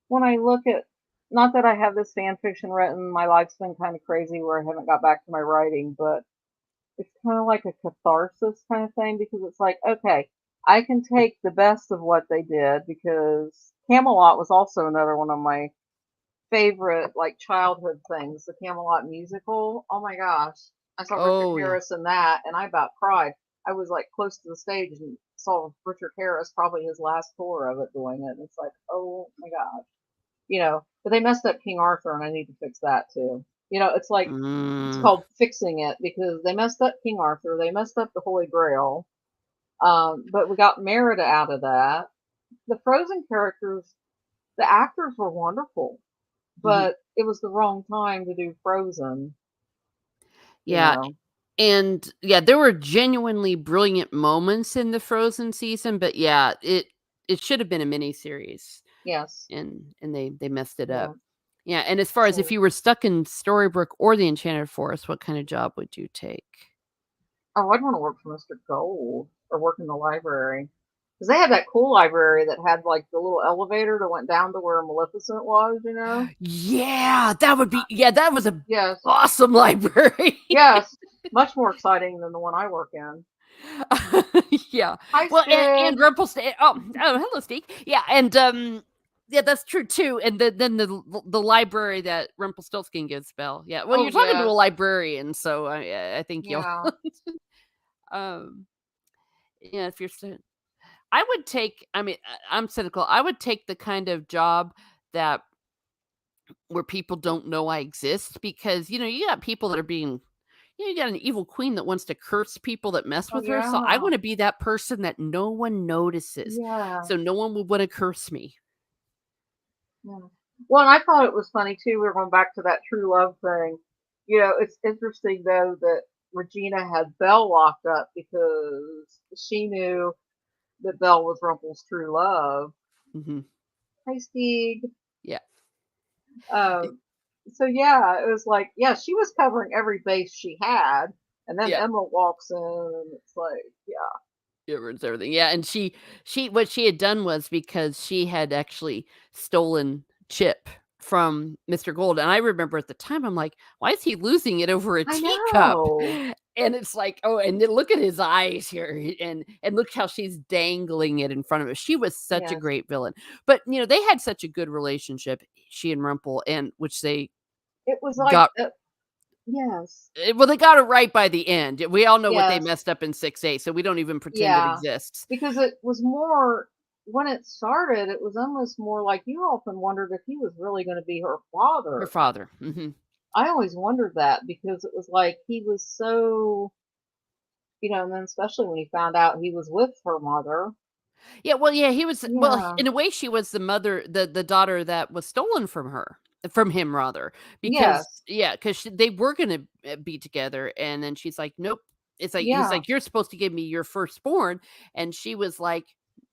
S2: when I look at, not that I have this fan fiction written, my life's been kind of crazy where I haven't got back to my writing, but it's kind of like a catharsis kind of thing because it's like, okay, I can take the best of what they did because Camelot was also another one of my favorite like childhood things, the Camelot musical. Oh my gosh. I saw Richard
S1: Oh, yeah.
S2: Harris in that and I about cried. I was like close to the stage and saw Richard Harris, probably his last tour of it doing it. And it's like, oh my gosh. But they messed up King Arthur and I need to fix that too. It's
S1: Mm.
S2: called fixing it because they messed up King Arthur, they messed up the Holy Grail. But we got Merida out of that. The Frozen characters, the actors were wonderful,
S1: Mhm.
S2: but it was the wrong time to do Frozen, you
S1: Yeah,
S2: know.
S1: and, yeah, there were genuinely brilliant moments in the Frozen season, but, yeah, it should have been a miniseries,
S2: Yes.
S1: and they messed it up.
S2: Yeah.
S1: Yeah, and as far as if
S2: So,
S1: you were stuck in Storybrooke or the Enchanted Forest, what kinda job would you take?
S2: oh, I'd want to work for Mr. Gold or work in the library. Because they had that cool library that had like the little elevator that went down to where Maleficent was.
S1: Yeah, that would be yeah, that was a
S2: Yes.
S1: awesome library.
S2: Yes. Much more exciting than the one I work in.
S1: Yeah.
S2: Hi,
S1: Well,
S2: Stig.
S1: and hello, Steve. Yeah, and, yeah, that's true too, and then the library that Rumpelstiltskin gives Belle. Yeah, well,
S2: Oh,
S1: you're talking to a
S2: yes.
S1: librarian, so I think you'll,
S2: Yeah.
S1: um, yeah, if you're st I would take I mean, I'm cynical. I would take the kind of job that where people don't know I exist because, you got people that are being you got an evil queen that wants to curse people that mess
S2: Oh,
S1: with her, so I
S2: yeah.
S1: wanna be that person that no one notices,
S2: Yeah.
S1: so no one would wanna curse me.
S2: Yeah. Well, and I thought it was funny too. We are going back to that true love thing. It's interesting though that Regina had Belle locked up because she knew that Belle was Rumpel's true love.
S1: Mhm.
S2: Hi, Steve.
S1: Yeah. Y
S2: Um, so yeah, it was like, yeah, she was covering every base she had, and then
S1: yeah.
S2: Emma walks in, and it's like, yeah,
S1: It ruins everything. Yeah, and she what she had done was because she had actually stolen Chip from Mr. Gold, and I remember at the time, I'm like, "Why is he losing it over a
S2: I
S1: teacup?"
S2: know.
S1: And it's like, "Oh, and then look at his eyes here, and look how she's dangling it in front of us." She was such a
S2: Yes,
S1: great villain. But, they had such a good relationship, she and Rumple, and which they
S2: it was like,
S1: got
S2: yes,
S1: well, they got it right by the end. We all know what they
S2: yes.
S1: messed up in 6A, so we don't even pretend it
S2: Yeah,
S1: exists.
S2: because it was more when it started, it was almost more like you often wondered if he was really going to be her
S1: Her
S2: father.
S1: father. Mhm.
S2: I always wondered that because it was like he was so, and then especially when he found out he was with her mother.
S1: Yeah, well, yeah, he was well,
S2: Yeah.
S1: in a way, she was the mother the daughter that was stolen from him rather, because
S2: Yes.
S1: yeah, because they were gonna, be together, and then she's like, "Nope." It's like he's
S2: Yeah.
S1: like, "You're supposed to give me your firstborn," and she was like,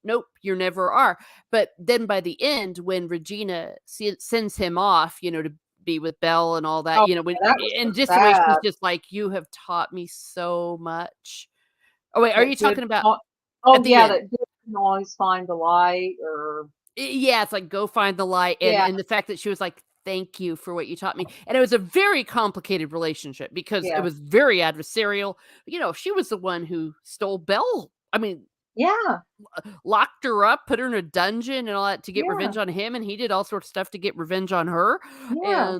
S1: "Nope, you never are." But then by the end, when Regina sends him off, to be with Belle and all that,
S2: Oh,
S1: when
S2: yeah, that was so
S1: and just the way she's
S2: sad.
S1: just like, "You have taught me so much." Oh, wait, are
S2: That
S1: you
S2: good.
S1: talking about
S2: Oh,
S1: at
S2: oh
S1: the
S2: yeah,
S1: end?
S2: that good can always find the light, or
S1: Yeah, it's like, "Go find the light," and
S2: yeah,
S1: the fact that she was like, "Thank you for what you taught me," and it was a very complicated relationship because it
S2: yes,
S1: was very adversarial. She was the one who stole Belle. I mean,
S2: yeah,
S1: locked her up, put her in a dungeon and all that to get
S2: yeah,
S1: revenge on him, and he did all sorts of stuff to get revenge on her,
S2: yeah,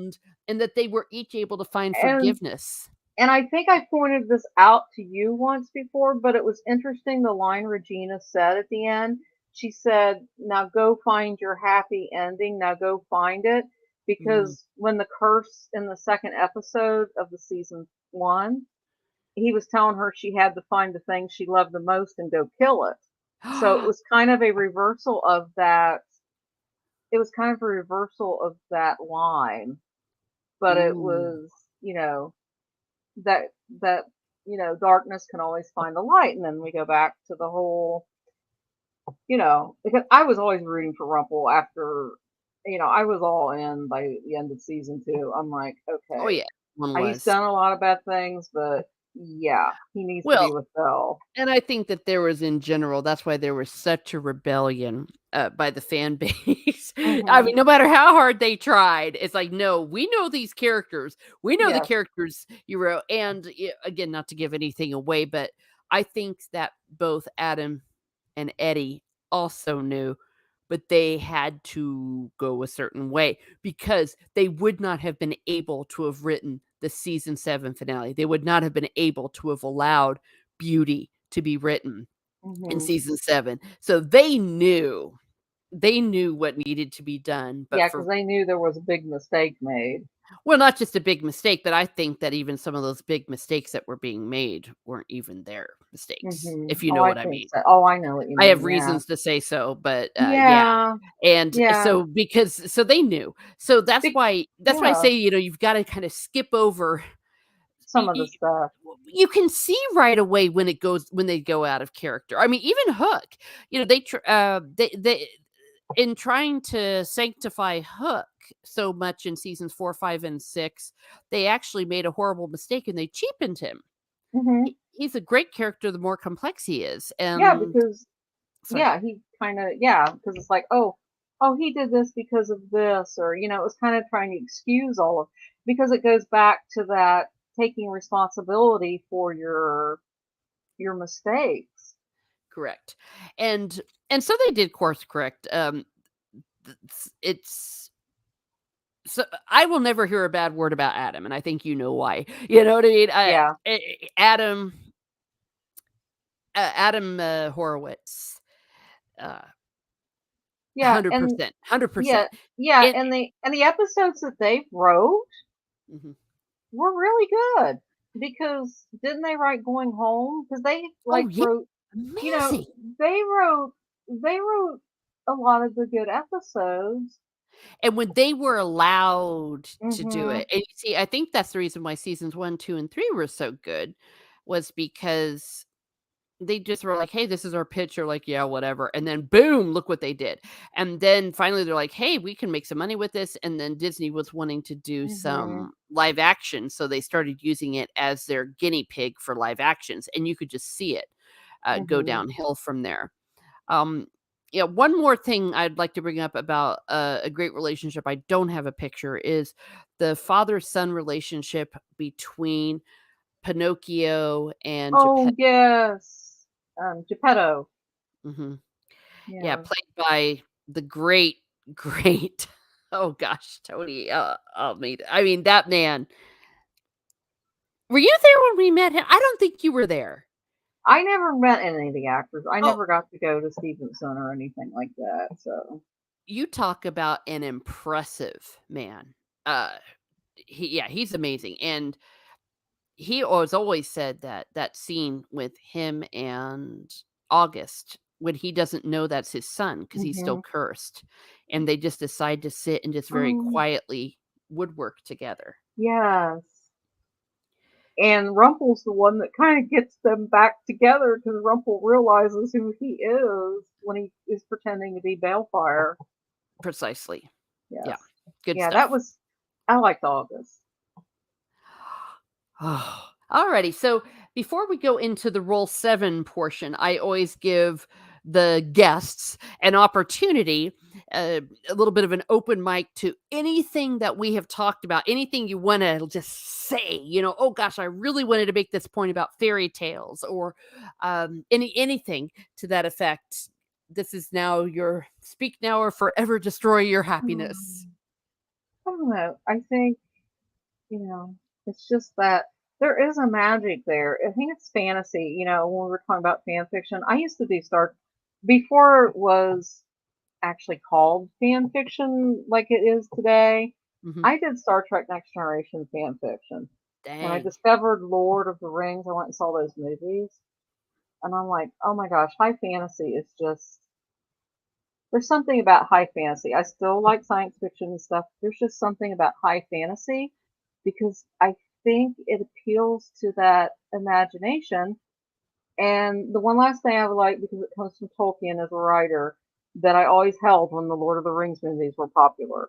S1: and that they were each able to find
S2: and
S1: forgiveness.
S2: and I think I pointed this out to you once before, but it was interesting the line Regina said at the end. She said, "Now go find your happy ending. Now go find it."
S1: Mhm.
S2: Because when the curse in the second episode of the season one, he was telling her she had to find the thing she loved the most and go kill it. So it was kind of a reversal of that. It was kind of a reversal of that line, but it
S1: Ooh.
S2: was, that that darkness can always find the light, and then we go back to the whole, because I was always rooting for Rumple after, I was all in by the end of season 2. I'm like,
S1: Oh,
S2: okay,
S1: yeah. One
S2: he's
S1: was.
S2: done a lot of bad things, but yeah, he needs to be
S1: Well,
S2: with Belle.
S1: and I think that there was in general, that's why there was such a rebellion, by the fan base. I
S2: Hmm.
S1: mean, no matter how hard they tried, it's like, "No, we know these characters. We know the
S2: Yes.
S1: characters you wrote," and, again, not to give anything away, but I think that both Adam and Eddie also knew, but they had to go a certain way because they would not have been able to have written the season 7 finale. They would not have been able to have allowed Beauty to be written in
S2: Hmm.
S1: season 7. So they knew what needed to be done, but
S2: Yeah,
S1: for
S2: because they knew there was a big mistake made.
S1: well, not just a big mistake, but I think that even some of those big mistakes that were being made weren't even their mistakes,
S2: Hmm.
S1: if you
S2: Oh,
S1: know
S2: I
S1: what I
S2: think
S1: mean.
S2: so. Oh, I know what you
S1: I have
S2: mean. Yeah.
S1: reasons to say so, but, yeah.
S2: Yeah.
S1: And
S2: Yeah.
S1: so they knew. So
S2: Be-
S1: that's why I
S2: yeah.
S1: say, you've gotta kinda skip over
S2: Some of the stuff.
S1: you can see right away when they go out of character. I mean, even Hook, they in trying to sanctify Hook so much in seasons 4, 5, and 6, they actually made a horrible mistake and they cheapened him.
S2: Hmm.
S1: He's a great character the more complex he is,
S2: Yeah,
S1: and
S2: because
S1: sorry.
S2: yeah, he kind of, yeah, because it's like, oh, he did this because of this, or it was kind of trying to excuse all of, because it goes back to that taking responsibility for your mistakes.
S1: Correct. And so they did course correct. It's so I will never hear a bad word about Adam, and I think you know why. You know what I mean?
S2: Yeah,
S1: Adam Horowitz, uh,
S2: yeah, and
S1: 100%,
S2: yeah,
S1: 100%.
S2: yeah,
S1: And
S2: and the episodes that they wrote
S1: mhm.
S2: were really good, because didn't they write Going Home? Because they
S1: Oh
S2: like
S1: yeah,
S2: wrote, you know,
S1: amazing.
S2: they wrote they wrote a lot of the good episodes.
S1: And when they were allowed to do
S2: Mhm.
S1: it, and you see, I think that's the reason why seasons 1, 2, and 3 were so good, was because they just were like, "Hey, this is our pitch." Or like, "Yeah, whatever." And then boom, look what they did. And then finally they're like, "Hey, we can make some money with this." And then Disney was wanting to do
S2: Mhm.
S1: some live action, so they started using it as their guinea pig for live actions, and you could just see it go
S2: Mhm.
S1: downhill from there. Um, yeah, one more thing I'd like to bring up about a great relationship I don't have a picture is the father-son relationship between Pinocchio and
S2: Oh,
S1: Geppetto.
S2: yes. Geppetto.
S1: Mhm. Yeah,
S2: Yeah.
S1: played by the great, great oh gosh, Tony, Almeida. I mean, that man. Were you there when we met him? I don't think you were there.
S2: I never met any of the actors. I
S1: Oh,
S2: never got to go to Stevenson or anything like that. So.
S1: you talk about an impressive man. Uh, he's amazing, and he has always said that that scene with him and August, when he doesn't know that's his son because he's still
S2: Mhm.
S1: cursed, and they just decide to sit and just very
S2: Oh,
S1: quietly woodwork together.
S2: yes. And Rumple's the one that kind of gets them back together, because Rumple realizes who he is when he is pretending to be Balefire.
S1: Precisely. Yeah,
S2: Yes.
S1: good
S2: Yeah, that
S1: stuff.
S2: was. I liked August.
S1: Oh, alrighty. So before we go into the roll 7 portion, I always give the guests an opportunity, a little bit of an open mic to anything that we have talked about, anything you want to just say, oh gosh, I really wanted to make this point about fairy tales or anything to that effect. This is now your speak now or forever destroy your happiness.
S2: Hmm. I don't know. I think, you know, it's just that. There is a magic there. I think it's fantasy. When we were talking about fan fiction, I used to do Star before it was actually called fan fiction like it is today.
S1: Mhm.
S2: I did Star Trek Next Generation fan fiction. When I
S1: Dang.
S2: discovered Lord of the Rings, I went and saw those movies, and I'm like, oh my gosh, high fantasy is just there's something about high fantasy. I still like science fiction and stuff. There's just something about high fantasy because I think it appeals to that imagination. And the one last thing I would like, because it comes from Tolkien as a writer, that I always held when the Lord of the Rings movies were popular,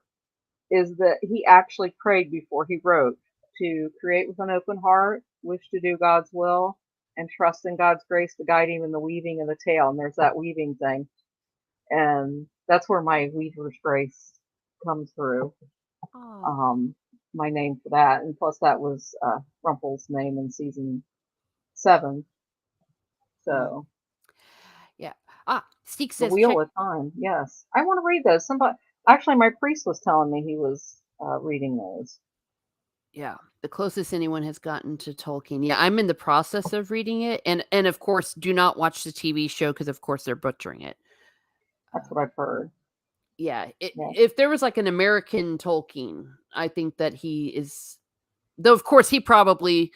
S2: is that he actually prayed before he wrote to create with an open heart, wish to do God's will, and trust in God's grace to guide him in the weaving of the tale. And there's that weaving thing. And that's where my Weaver's grace comes through.
S1: Oh.
S2: Um, my name for that. And plus, that was Rumple's name in season 7.
S1: Mm.
S2: So,
S1: Yeah. Ah, Steek
S2: the
S1: says,
S2: Wheel
S1: check.
S2: of Time. Yes. I want to read those. Actually, my priest was telling me he was reading those.
S1: Yeah, the closest anyone has gotten to Tolkien. Yeah, I'm in the process of reading it, and of course, do not watch the TV show because, of course, they're butchering it.
S2: That's what
S1: Um,
S2: I've heard.
S1: yeah,
S2: Yeah.
S1: if there was like an American Tolkien, I think that he is. Though, of course, he probably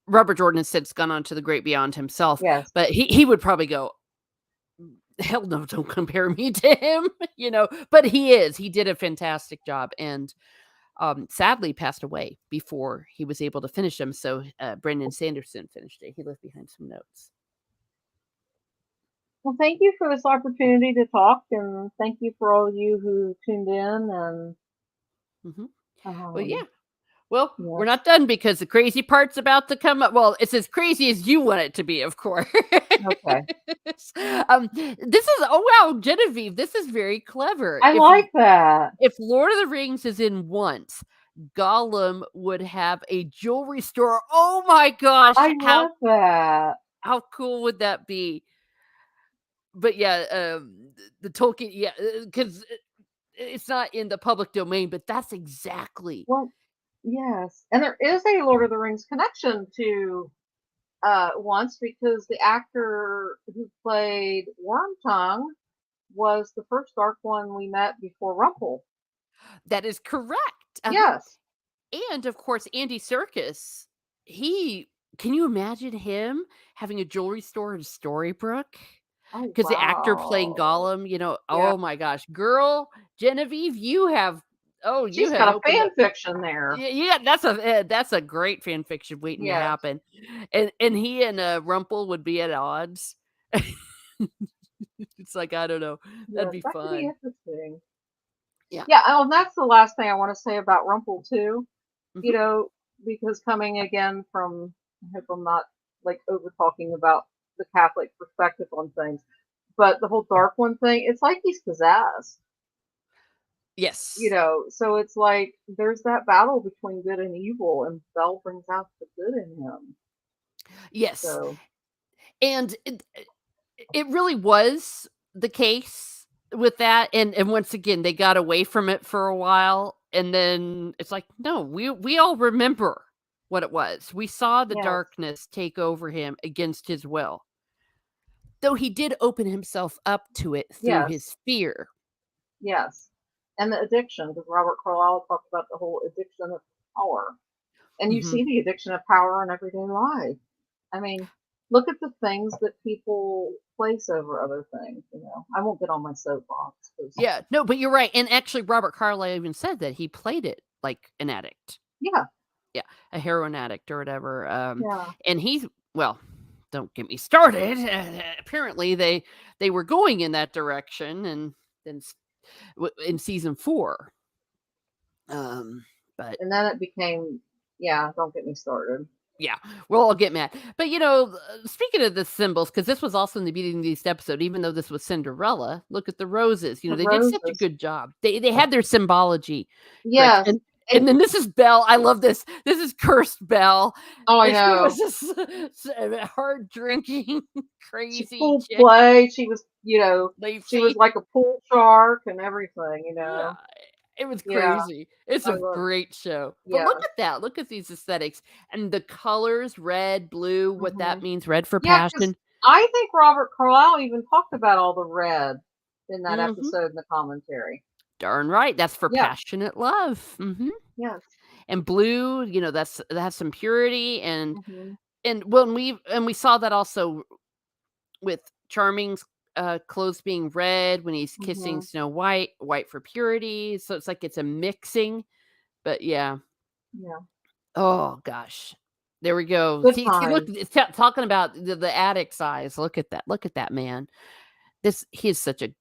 S1: Robert Jordan has since gone on to the great beyond himself,
S2: Yes.
S1: but he would probably go, hell no, don't compare me to him, But he is. He did a fantastic job, and sadly passed away before he was able to finish them. So Brandon Sanderson finished it. He left behind some notes.
S2: Well, thank you for this opportunity to talk, and thank you for all of you who tuned in. And
S1: Hmm. Well,
S2: um,
S1: yeah. Well,
S2: yeah.
S1: we're not done because the crazy part's about to come up. Well, it's as crazy as you want it to be, of course.
S2: Okay.
S1: This is wow, Genevieve. This is very clever.
S2: I like that.
S1: If Lord of the Rings is in once, Gollum would have a jewelry store. Oh my gosh,
S2: I love that.
S1: how cool would that be? But yeah, the Tolkien, yeah, because it's not in the public domain, but that's exactly.
S2: Well, yes, and there is a Lord of the Rings connection to once because the actor who played Wormtongue was the first Dark One we met before Rumple.
S1: That is correct. Uh-huh.
S2: Yes.
S1: And of course, Andy Serkis, he can you imagine him having a jewelry store in Storybrooke?
S2: Oh
S1: Because the actor playing
S2: wow.
S1: Gollum,
S2: Yeah.
S1: oh my gosh, girl, Genevieve, you
S2: She's
S1: have
S2: got a
S1: opened up.
S2: fan fiction there.
S1: Yeah, that's a great fan fiction waiting to
S2: Yes.
S1: happen, and he and Rumple would be at odds. It's like I don't know, that'd
S2: Yes,
S1: be
S2: that could be
S1: fun.
S2: interesting.
S1: Yeah.
S2: Yeah, oh, and that's the last thing I want to say about Rumple too. You
S1: Hmm.
S2: know, because coming again from, I hope I'm not like over talking about the Catholic perspective on things, but the whole Dark One thing, it's like he's possessed.
S1: Yes.
S2: So it's like there's that battle between good and evil, and Bell brings out the good in him.
S1: Yes.
S2: So
S1: And it really was the case with that, and once again, they got away from it for a while, and then it's like, "No, we all remember what it was. We saw the
S2: yes,
S1: darkness take over him against his will." Though he did open himself up to it through
S2: yes,
S1: his fear.
S2: yes, and the addiction, because Robert Carlyle talked about the whole addiction of power, and you
S1: Mhm.
S2: see the addiction of power in everyday life. I mean, look at the things that people place over other things. I won't get on my soapbox because
S1: Yeah, no, but you're right, and actually Robert Carlyle even said that he played it like an addict.
S2: yeah,
S1: Yeah, a heroin addict or whatever,
S2: yeah,
S1: and he's well, don't get me started, apparently they were going in that direction and then in season 4, um, but
S2: and then it became, yeah. Don't get me started.
S1: yeah, we'll all get mad. But, speaking of the symbols, because this was also in the beginning of this episode, even though this was Cinderella, look at the roses,
S2: The
S1: they did such a
S2: roses,
S1: good job. They had their symbology correct,
S2: yes,
S1: and
S2: and
S1: then this is Belle, I love this. This is cursed Belle,
S2: oh, I
S1: and she was
S2: know.
S1: this hard drinking,
S2: She
S1: crazy
S2: full
S1: chick,
S2: play. She was, she was
S1: Lacey.
S2: like a pool shark and everything.
S1: Yeah, It was
S2: Yeah,
S1: crazy. It's
S2: I
S1: a
S2: love
S1: great show. But look
S2: yes.
S1: at that. Look at these aesthetics and the colors, red, blue, what that
S2: Mhm.
S1: means, red for
S2: Yeah, 'cause
S1: passion.
S2: I think Robert Carlyle even talked about all the red in that
S1: Mhm.
S2: episode in the commentary.
S1: Darn right. That's for
S2: Yeah,
S1: passionate love. Mhm.
S2: yes.
S1: And blue, that has some purity
S2: Mhm,
S1: and when we saw that also with Charming's, clothes being red when he's kissing
S2: mhm.
S1: Snow White, white for purity, so it's like it's a mixing, but yeah.
S2: Yeah.
S1: Oh gosh. There we go.
S2: Good
S1: See, look,
S2: times.
S1: it's talking about the addict size. Look at that man. This he is such a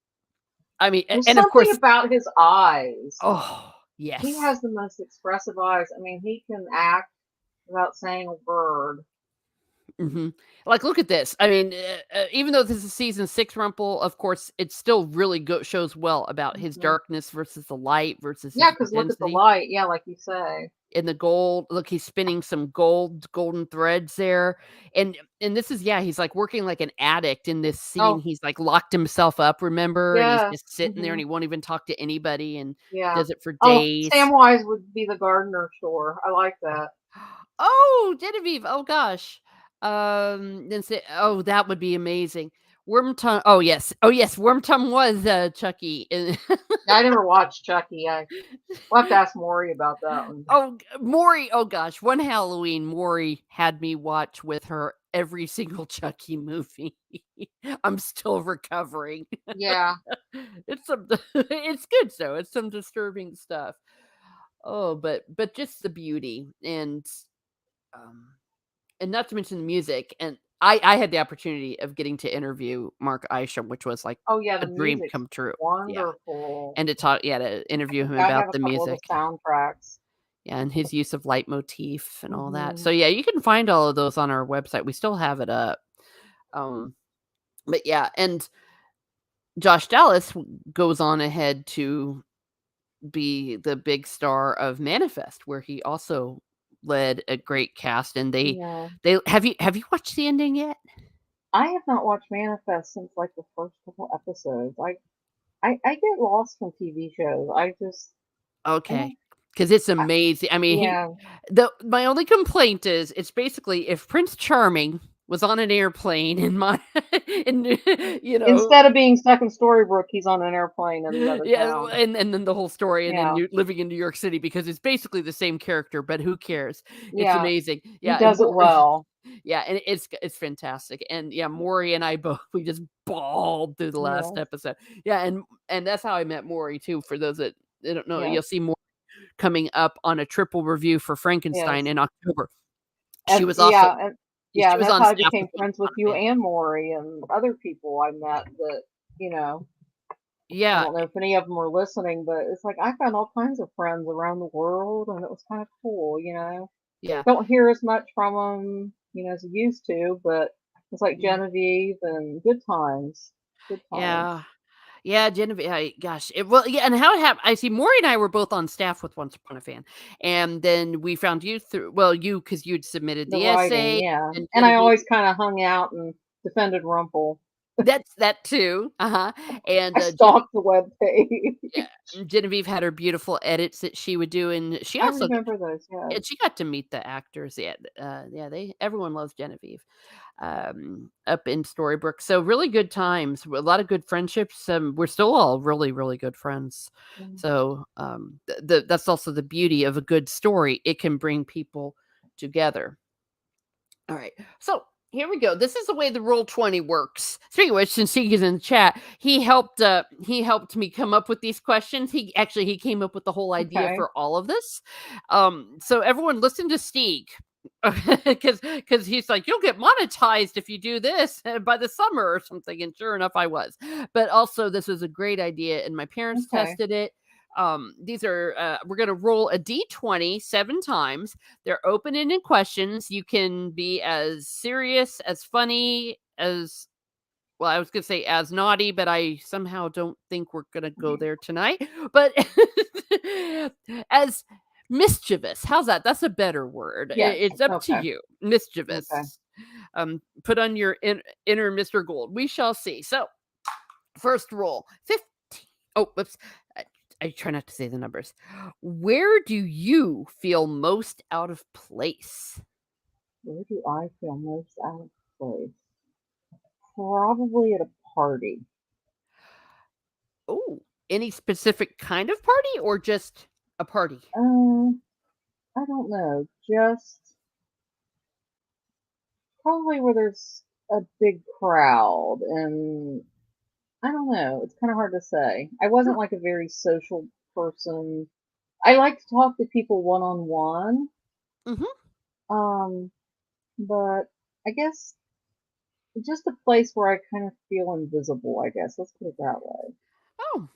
S1: I mean,
S2: There's
S1: and of
S2: something
S1: course
S2: about his eyes.
S1: oh,
S2: He
S1: yes.
S2: has the most expressive eyes. I mean, he can act without saying a word.
S1: Mhm. Like, look at this. I mean, even though this is season 6 Rumple, of course, it still really shows well about his
S2: Mhm.
S1: darkness versus the light versus
S2: Yeah,
S1: his
S2: because look at the
S1: intensity.
S2: light. Yeah, like you say.
S1: In the gold look, he's spinning some golden threads there, and this is yeah, he's, like, working like an addict in this scene,
S2: Oh,
S1: he's, like, locked himself up, remember? And he's
S2: yes.
S1: just sitting there, and
S2: Mhm.
S1: he won't even talk to anybody and
S2: Yeah.
S1: does it for
S2: Oh,
S1: days.
S2: Samwise would be the gardener store. I like that.
S1: Oh, Genevieve, oh gosh. Then say oh, that would be amazing. Wormtongue oh, yes, Wormtongue was, Chucky, and
S2: I never watched Chucky. We'll have to ask Maury about that one.
S1: Oh, Maury, oh gosh, one Halloween, Maury had me watch with her every single Chucky movie. I'm still recovering.
S2: Yeah.
S1: It's some it's good though, it's some disturbing stuff. Oh, but just the beauty um, and not to mention the music, and I had the opportunity of getting to interview Mark Isham, which was like
S2: Oh, yeah,
S1: a
S2: the
S1: dream
S2: music's
S1: come true. Yeah,
S2: wonderful.
S1: and to talk yeah, to interview him
S2: I
S1: about
S2: have a
S1: the
S2: couple of the
S1: music.
S2: soundtracks.
S1: Yeah, and his use of leitmotif and all that. So,
S2: Mhm.
S1: yeah, you can find all of those on our website. We still have it up. Um, but yeah, and Josh Dallas goes on ahead to be the big star of Manifest, where he also led a great cast. And
S2: Yeah.
S1: they have you watched the ending yet?
S2: I have not watched Manifest since, like, the first couple episodes. I get lost from TV shows. I
S1: Okay,
S2: don't
S1: because it's
S2: I
S1: amazing. I mean, he
S2: yeah.
S1: the my only complaint is it's basically if Prince Charming was on an airplane in my in you know
S2: Instead of being stuck in Storybrooke, he's on an airplane in another
S1: yeah,
S2: town.
S1: and then the whole story, and then
S2: Yeah.
S1: living in New York City because it's basically the same character, but who cares? It's
S2: Yeah.
S1: amazing.
S2: He
S1: Yeah, and
S2: does it
S1: more
S2: well.
S1: yeah, and it's fantastic. And yeah, Maury and I both we just bawled through the last
S2: Yes.
S1: episode. Yeah, and that's how I met Maury too. For those that they don't know,
S2: Yes.
S1: you'll see more coming up on a triple review for Frankenstein
S2: Yes.
S1: in October. She
S2: And
S1: was also
S2: yeah, and yeah,
S1: she
S2: and
S1: was
S2: that's
S1: on
S2: how I
S1: staff
S2: became
S1: with Once
S2: friends with
S1: Upon a
S2: you
S1: Fan.
S2: and Maury and other people I met that, you know, I
S1: Yeah,
S2: don't know if any of them were listening, but it's like I found all kinds of friends around the world, and it was kind of cool, you know.
S1: yeah,
S2: Don't hear as much from them, as I used to, but it's like
S1: yeah,
S2: Genevieve and good times, good
S1: yeah.
S2: times.
S1: Yeah, Genevieve, gosh, well, yeah, and how it happened. I see Maury and I were both on staff with Once Upon a Fan, and then we found you through you because you'd submitted
S2: The
S1: the
S2: writing,
S1: essay,
S2: yeah,
S1: and
S2: and I
S1: Genevieve
S2: always kind of hung out and defended Rumple.
S1: that's that too, uh-huh, and,
S2: I stalked the web page.
S1: yeah, Genevieve had her beautiful edits that she would do, and she
S2: I
S1: also
S2: remember those, yes.
S1: and she got to meet the actors, yeah, yeah, they everyone loves Genevieve. Up in Storybrooke. So really good times, a lot of good friendships. We're still all really, really good friends.
S2: Mm,
S1: So that's also the beauty of a good story. It can bring people together. All right. So here we go. This is the way the roll 20 works. Speaking of which, since he is in the chat, he helped me come up with these questions. He came up with the whole idea
S2: okay,
S1: for all of this. So everyone listen to Steeg. Because he's like, you'll get monetized if you do this by the summer or something. And sure enough, I was. But also, this was a great idea, and my parents
S2: okay,
S1: tested it. These are we're gonna roll a d20 7 times. They're open-ended questions. You can be as serious, as funny, as well, I was gonna say as naughty, but I somehow don't think we're gonna go there tonight. But as mischievous. How's that? That's a better word.
S2: yes,
S1: It's up to
S2: okay,
S1: you.
S2: okay.
S1: Mischievous. Put on your inner Mr. Gold. We shall see. So, first roll 15. Oh, whoops. I try not to say the numbers. Where do you feel most out of place?
S2: Where do I feel most out of place? Probably at a party.
S1: Oh, any specific kind of party or just a party?
S2: Um, I don't know. Just probably where there's a big crowd, and I don't know. It's kind of hard to say. I wasn't
S1: Oh,
S2: like a very social person. I like to talk to people one on one.
S1: mhm.
S2: Um, but I guess just a place where I kind of feel invisible, I guess. Let's put it that way.
S1: Oh,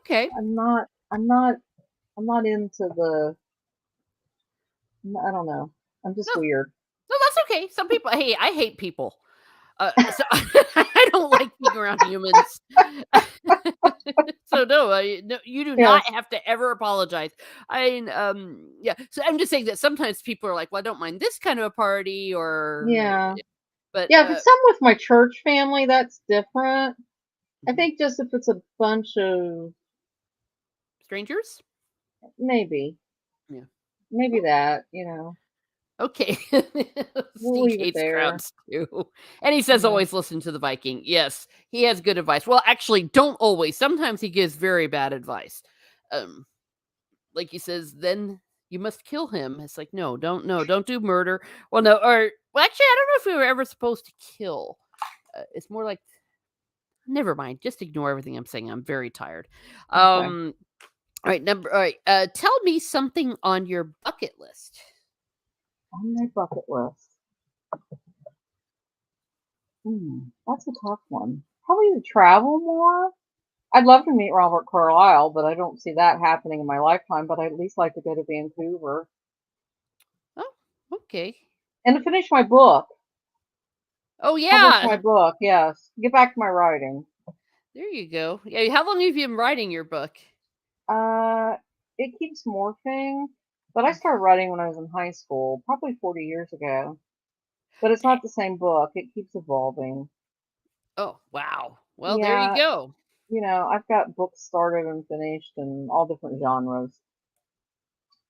S1: okay.
S2: I'm not I'm not I'm not into the I don't know. I'm just
S1: No,
S2: weird.
S1: no, that's okay. Some people, hey, I hate people. So I don't like being around humans. So no, no, you do not
S2: Yes.
S1: have to ever apologize. I mean, yeah. So I'm just saying that sometimes people are like, "Well, I don't mind this kind of a party," or,
S2: Yeah.
S1: but
S2: Yeah, if it's something with my church family, that's different. I
S1: mhm.
S2: think just if it's a bunch of
S1: Strangers.
S2: maybe,
S1: Yeah.
S2: maybe that.
S1: Okay.
S2: We'll
S1: Steve
S2: leave it
S1: hates
S2: there.
S1: crowds too. And he says
S2: Yeah.
S1: always listen to the Viking. Yes, he has good advice. Well, actually, don't always. Sometimes he gives very bad advice. Um, like he says, then you must kill him. It's like, no, don't do murder. Well, no, or well, actually, I don't know if we were ever supposed to kill. It's more like never mind. Just ignore everything I'm saying. I'm very tired.
S2: Okay.
S1: All right. Tell me something on your bucket list.
S2: On my bucket list. That's a tough one. Probably to travel more. I'd love to meet Robert Carlyle, but I don't see that happening in my lifetime. But I'd at least like to go to Vancouver
S1: Oh, okay.
S2: and to finish my book.
S1: Oh
S2: Publish
S1: yeah,
S2: my book. Yes. Get back to my writing.
S1: there you go. Yeah, how long have you been writing your book?
S2: Uh, it keeps morphing, but I started writing when I was in high school, probably 40 years ago. But it's
S1: Dang.
S2: not the same book. It keeps evolving.
S1: Oh, wow. Well, there you
S2: Yeah,
S1: go.
S2: I've got books started and finished in all different genres.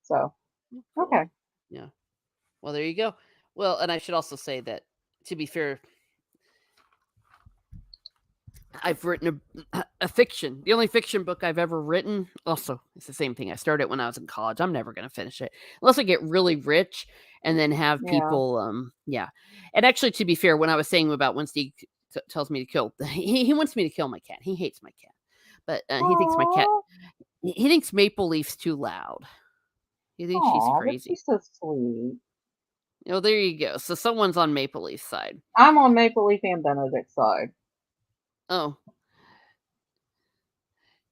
S2: So,
S1: Oh,
S2: okay.
S1: cool. Yeah. Well, there you go. Well, and I should also say that to be fair, I've written a fiction. The only fiction book I've ever written, also, it's the same thing. I started when I was in college. I'm never going to finish it unless I get really rich and then have
S2: Yeah.
S1: people, yeah. And actually, to be fair, when I was saying about when Steve tells me to kill, he wants me to kill my cat. He hates my cat, but he thinks my cat,
S2: Aw,
S1: he thinks Maple Leaf's too loud. He thinks she's
S2: aw, but
S1: crazy.
S2: she's so sweet.
S1: Oh, there you go. So someone's on Maple Leaf's side.
S2: I'm on Maple Leaf and Benedict's side.
S1: Oh,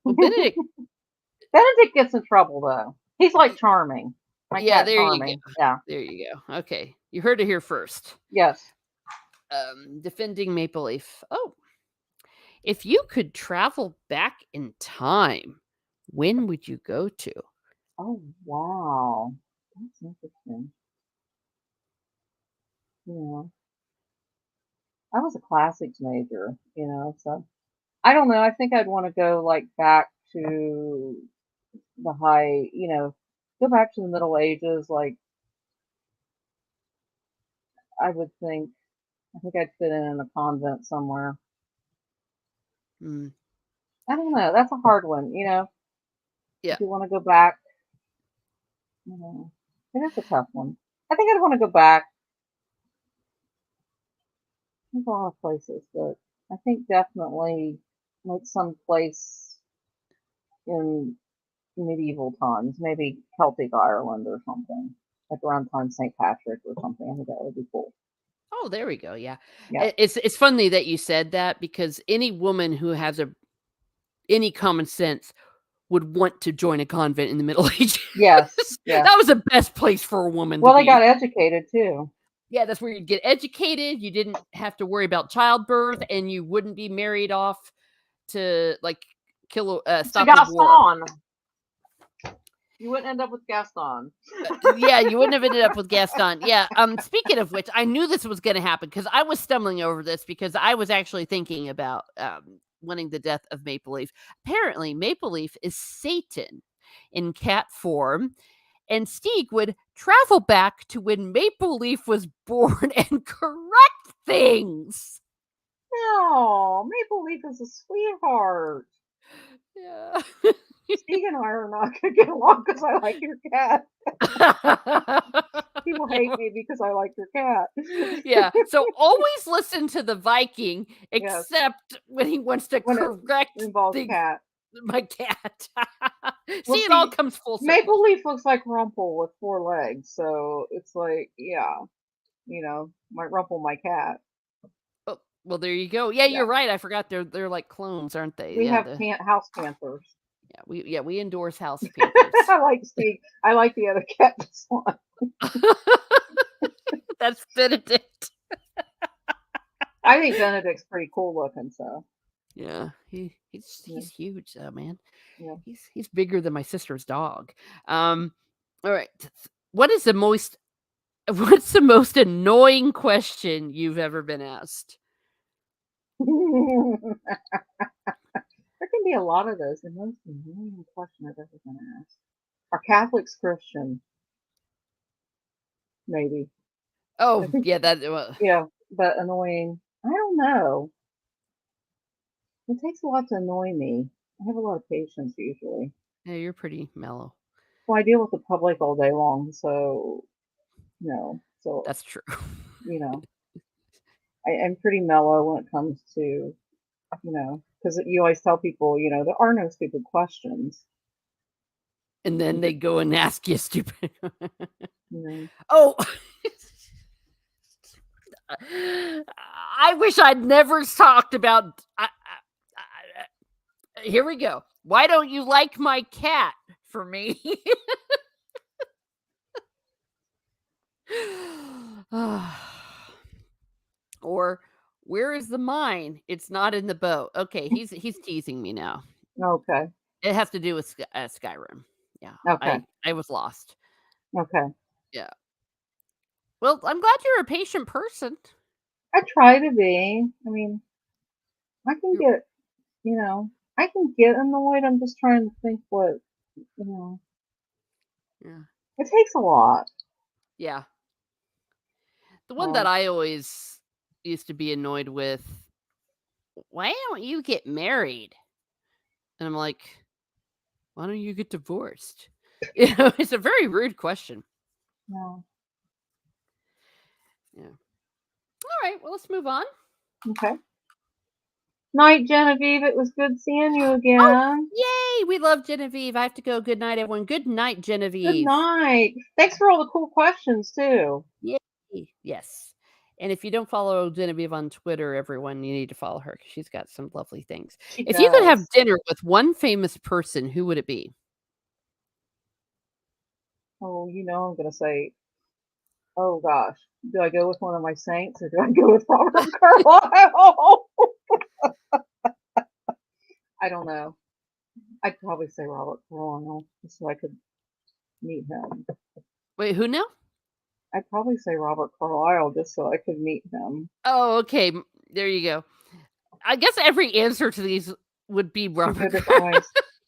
S1: well, Benedict,
S2: Benedict gets in trouble though. He's like Charming. My
S1: yeah,
S2: cat
S1: there you
S2: Charming.
S1: go.
S2: Yeah.
S1: There you go. Okay. You heard it here first.
S2: Yes.
S1: Defending Maple Leaf. Oh, if you could travel back in time, when would you go to?
S2: Oh wow. That's interesting. Yeah. I was a classics major, so I don't know. I think I'd want to go like back to the go back to the Middle Ages. Like I would think, I think I'd fit in a convent somewhere.
S1: Mm,
S2: I don't know. That's a hard one.
S1: yeah.
S2: If you want to go back, it is a tough one. I think I'd want to go back. There's a lot of places, but I think definitely like some place in medieval times, maybe Celtic Ireland or something, like around time St. Patrick or something. I think that would be cool.
S1: Oh, there we go. Yeah.
S2: Yeah.
S1: It's funny that you said that because any woman who has any common sense would want to join a convent in the Middle Ages.
S2: Yes. Yeah.
S1: That was the best place for a woman to
S2: Well, they got
S1: be.
S2: educated too.
S1: Yeah, that's where you'd get educated. You didn't have to worry about childbirth, and you wouldn't be married off to like
S2: To
S1: stop a war.
S2: Gaston. You wouldn't end up with Gaston.
S1: Yeah, you wouldn't have ended up with Gaston. Yeah. Speaking of which, I knew this was going to happen because I was stumbling over this because I was actually thinking about wanting the death of Maple Leaf. Apparently, Maple Leaf is Satan in cat form, and Stieg would travel back to when Maple Leaf was born and correct things.
S2: No, Maple Leaf is a sweetheart.
S1: Yeah.
S2: Steve and I are not gonna get along because I like your cat. People hate me because I like your cat.
S1: Yeah, so always listen to the Viking,
S2: Yes,
S1: except when he wants to
S2: when it
S1: correct
S2: involves
S1: the
S2: cat.
S1: my cat. See,
S2: Well,
S1: it all
S2: see,
S1: comes full circle.
S2: Maple Leaf looks like Rumple with 4 legs, so it's like, yeah, my Rumple, my cat.
S1: Oh, well, there you go. Yeah,
S2: Yeah,
S1: you're right, I forgot they're like clones, aren't they?
S2: we
S1: Yeah,
S2: have
S1: the
S2: house panthers.
S1: we endorse house panthers.
S2: I like Steve. I like the other cat just one.
S1: That's Benedict.
S2: I think Benedict's pretty cool looking, so
S1: Yeah,
S2: yeah,
S1: he's huge, man.
S2: yeah.
S1: He's bigger than my sister's dog. All right. What is the most What's the most annoying question you've ever been asked?
S2: There can be a lot of those. The most annoying question I've ever been asked. Are Catholics Christian? Maybe. I
S1: Oh,
S2: think,
S1: yeah, that
S2: yeah, but annoying. I don't know. It takes a lot to annoy me. I have a lot of patience usually.
S1: yeah, you're pretty mellow.
S2: Well, I deal with the public all day long, so so
S1: That's true.
S2: you know, I'm pretty mellow when it comes to because you always tell people there are no stupid questions.
S1: And then they go and ask you stupid.
S2: You know,
S1: Oh, I wish I'd never talked about. Here we go. Why don't you like my cat for me? Or where is the mine? It's not in the boat. Okay, he's teasing me now.
S2: okay,
S1: It has to do with Skyrim. Yeah,
S2: okay,
S1: I was lost.
S2: okay.
S1: Yeah. Well, I'm glad you're a patient person.
S2: I try to be. I mean, I can
S1: You're,
S2: get you know, I can get annoyed. I'm just trying to think what you know.
S1: yeah.
S2: It takes a lot.
S1: Yeah. The one that
S2: So,
S1: I always used to be annoyed with, why don't you get married? And I'm like, why don't you get divorced? It's a very rude question.
S2: yeah.
S1: Yeah. All right, well, let's move on.
S2: Okay. Night, Genevieve. It was good seeing you
S1: Oh,
S2: again.
S1: yay! We love Genevieve. I have to go. Good night, everyone. Good night,
S2: Good
S1: Genevieve.
S2: night. Thanks for all the cool questions too.
S1: Yay. Yes. And if you don't follow Genevieve on Twitter, everyone, you need to follow her because she's got some lovely things.
S2: She
S1: If you could have
S2: does.
S1: dinner with one famous person, who would it be?
S2: Oh, I'm gonna say, oh gosh, do I go with one of my saints or do I go with Robert Carlyle? I don't know. I'd probably say Robert Carlyle just so I could meet him.
S1: Wait, who now?
S2: I'd probably say Robert Carlyle just so I could meet him.
S1: Oh, okay. There you go. I guess every answer to these would be
S2: Could go
S1: Robert.
S2: different ways.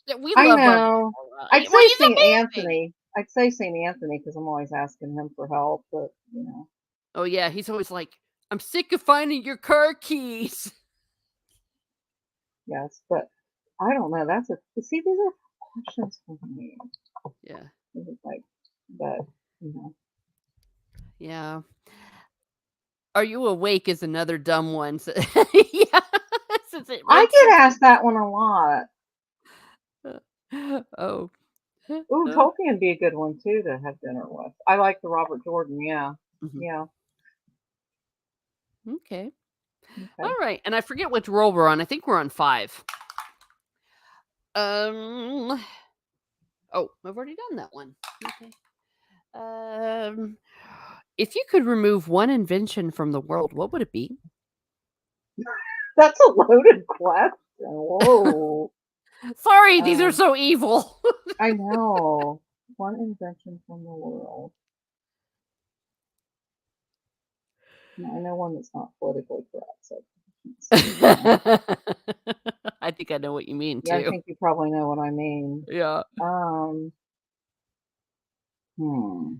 S1: Yeah, we
S2: I
S1: love Robert.
S2: know. I'd
S1: Well,
S2: say
S1: he's
S2: St.
S1: amazing.
S2: Anthony. I'd say St. Anthony because I'm always asking him for help, but
S1: Oh yeah, he's always like, "I'm sick of finding your car keys."
S2: yes. But I don't know. See, these are questions for me.
S1: Yeah,
S2: This is like, but you know,
S1: yeah. Are you awake? Is another dumb one. So, yeah, since it
S2: I
S1: makes
S2: get
S1: sense.
S2: asked that one a lot.
S1: Oh,
S2: Ooh, Tolkien'd be a good one too to have dinner with. I like the Robert Jordan. Yeah,
S1: mhm.
S2: yeah.
S1: Okay.
S2: Okay.
S1: All right. And I forget which roll we're on. I think we're on 5. Um. Oh, I've already done that one. Okay. Um. If you could remove one invention from the world, what would it be?
S2: That's a loaded question. Whoa.
S1: Sorry, these are
S2: Um,
S1: so evil.
S2: I know. One invention from the world. No, I know one that's not politically correct. So. Um,
S1: I think I know what you mean
S2: yeah, I
S1: too.
S2: think you probably know what I mean.
S1: Yeah.
S2: Um, hmm.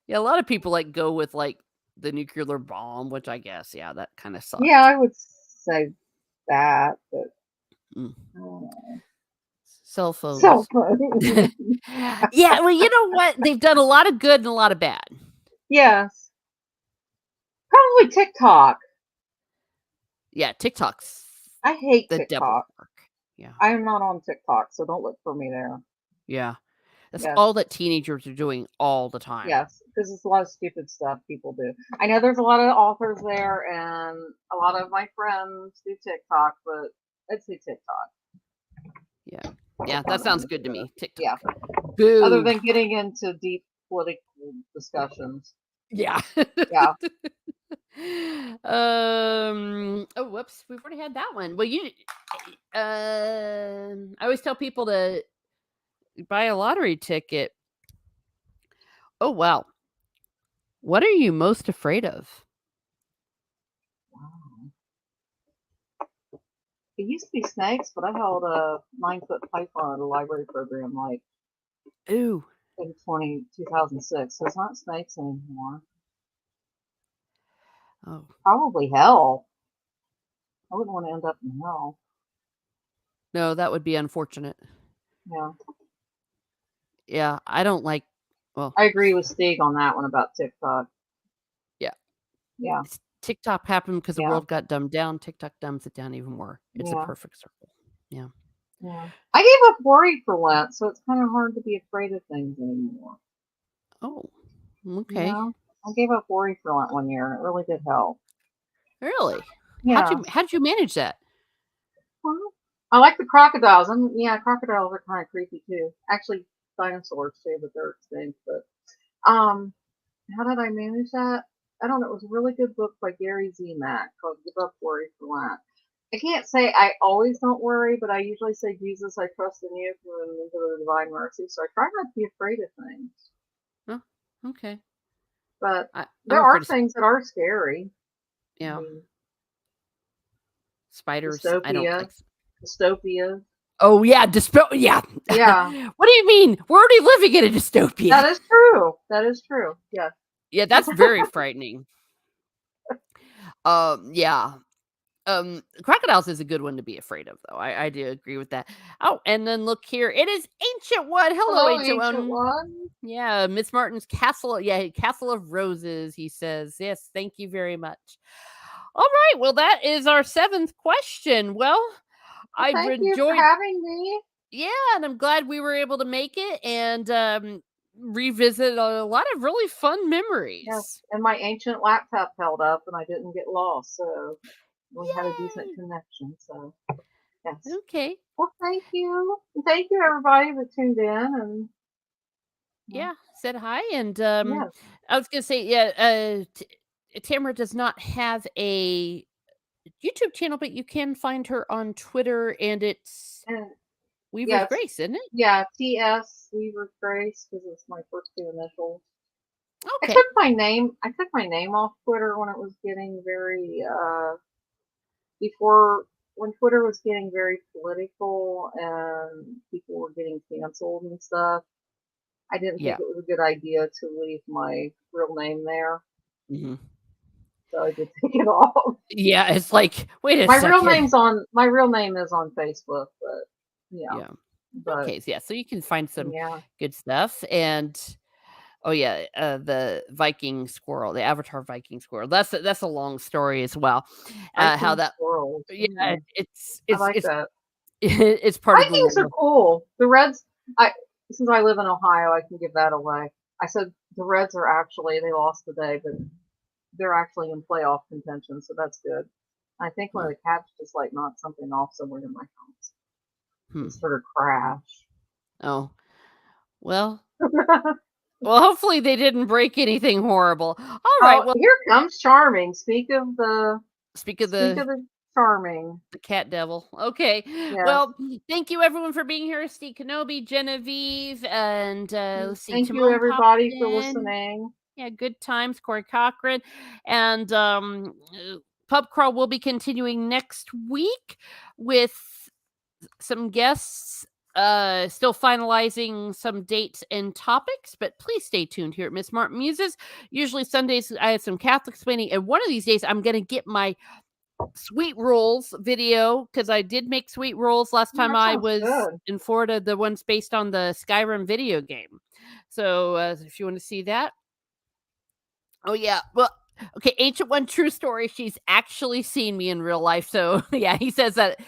S1: Yeah, a lot of people, like, go with, like, the nuclear bomb, which I guess, yeah, that kinda
S2: Yeah,
S1: sucked.
S2: I would say that, but
S1: Mm.
S2: I don't know.
S1: Cell
S2: Cell
S1: phones.
S2: phone.
S1: Yeah, well, you know what? They've done a lot of good and a lot of bad.
S2: Yes. Probably TikTok.
S1: Yeah, TikTok's
S2: I hate
S1: the devil's
S2: TikTok.
S1: work. Yeah,
S2: I am not on TikTok, so don't look for me there.
S1: yeah. That's
S2: Yes.
S1: all that teenagers are doing all the time.
S2: Yes, because it's a lot of stupid stuff people do. I know there's a lot of authors there, and a lot of my friends do TikTok, but I'd say TikTok.
S1: Yeah. Yeah,
S2: I
S1: that
S2: don't
S1: sounds
S2: know.
S1: good to me.
S2: Yeah.
S1: TikTok.
S2: Other
S1: Boo.
S2: than getting into deep political discussions.
S1: Yeah.
S2: Yeah.
S1: Oh, whoops, we've already had that one. Well, I always tell people to buy a lottery ticket. Oh, wow. What are you most afraid of?
S2: Wow. It used to be snakes, but I held a 9 foot python at a library program like
S1: Ooh.
S2: in 2006. So it's not snakes anymore.
S1: Oh,
S2: Probably hell. I wouldn't want to end up in hell.
S1: no, that would be unfortunate.
S2: Yeah.
S1: Yeah, I don't like, well,
S2: I agree with Steve on that one about TikTok.
S1: yeah.
S2: Yeah.
S1: TikTok happened because the
S2: Yeah.
S1: world got dumbed down. TikTok dumbs it down even more. It's a
S2: Yeah.
S1: perfect circle. Yeah.
S2: Yeah. I gave up worry for Lent, so it's kind of hard to be afraid of things anymore.
S1: Oh,
S2: You
S1: okay.
S2: know? I gave up worry for Lent one year, and it really did help.
S1: Really?
S2: Yeah.
S1: How'd you manage that?
S2: Well, I like the crocodiles. And yeah, crocodiles are kind of creepy too. Actually, dinosaurs too, but they're extinct. But how did I manage that? I don't know. It was a really good book by Gary Z. Mack called "Give Up Worry for Lent." I can't say I always don't worry, but I usually say, Jesus, I trust in you and into the divine mercy. So I try not to be afraid of things.
S1: Oh, okay.
S2: But
S1: I'm
S2: there
S1: afraid
S2: are
S1: of,
S2: things that are scary. I
S1: yeah,
S2: mean,
S1: spiders. I don't
S2: dystopia,
S1: like.
S2: dystopia.
S1: Oh yeah, yeah.
S2: Yeah,
S1: What do you mean? We're already living in a dystopia.
S2: that is true. That is true. Yes.
S1: Yeah, that's very frightening. Yeah. Crocodiles is a good one to be afraid of, though. I do agree with that. Oh, and then look here. It is Ancient One. Hello,
S2: Hello,
S1: Ancient
S2: ancient
S1: One.
S2: one.
S1: Yeah, Miss Martin's Castle. Yeah, Castle of Roses. He says, "Yes, thank you very much." All right. Well, that is our seventh question. Well,
S2: Well,
S1: I've
S2: thank you for
S1: enjoyed.
S2: having me.
S1: Yeah, and I'm glad we were able to make it and revisit a lot of really fun
S2: Yes,
S1: memories.
S2: and my ancient laptop held up, and I didn't get lost, so we had a decent
S1: Yay!
S2: connection. So yes.
S1: Okay.
S2: Well, thank you. And thank you, everybody that tuned in. And
S1: Yeah, said hi, and
S2: yes,
S1: I was gonna say, yeah, Tamara does not have a YouTube channel, but you can find her on Twitter, and it's
S2: and
S1: Weaver's
S2: yes,
S1: Grace, isn't it?
S2: yeah, TS Weaver Grace because it's my first two initials.
S1: Okay.
S2: I took my name off Twitter when it was getting very before when Twitter was getting very political and people were getting canceled and stuff. I didn't think
S1: Yeah.
S2: it was a good idea to leave my real name there,
S1: Hmm.
S2: so I did take it off.
S1: Yeah, it's like, wait a second.
S2: My real name is on Facebook, but yeah,
S1: Yeah.
S2: but
S1: Okay. So yeah, so you can find some
S2: yeah,
S1: good stuff, and oh yeah, the Viking squirrel, the Avatar Viking squirrel. That's a long story as well. How
S2: Viking
S1: that?
S2: squirrels.
S1: Yeah,
S2: I like that.
S1: it's part of the
S2: Vikings are
S1: lore.
S2: cool. The Reds. I Since I live in Ohio, I can give that away. I said the Reds are actually they lost today, but they're actually in playoff contention, so that's good. I think one
S1: Hmm.
S2: of the cats just like knocked something off somewhere in my house.
S1: Hmm.
S2: Just heard a crash.
S1: Oh well. Well, hopefully they didn't break anything horrible. All right.
S2: Oh,
S1: Well,
S2: here comes Charming.
S1: speak of
S2: Speak of the Charming.
S1: the cat devil. Okay.
S2: Yes.
S1: Well, thank you everyone for being here. Steve Kenobi, Genevieve, and let's see,
S2: Thank you,
S1: Timon popped
S2: everybody, for
S1: in.
S2: listening.
S1: Yeah, good times, Corey Cochran, and pub crawl will be continuing next week with some guests. Still finalizing some dates and topics, but please stay tuned here at Miss Martin Muses. Usually Sundays I have some Catholic explaining, and one of these days I'm gonna get my sweet rolls video because I did make sweet rolls last
S2: Oh,
S1: time
S2: that
S1: I
S2: sounds
S1: was
S2: good.
S1: in Florida, the ones based on the Skyrim video game. So if you want to see that, oh yeah, well. Okay, Ancient One, true story. She's actually seen me in real life. So, yeah, he says that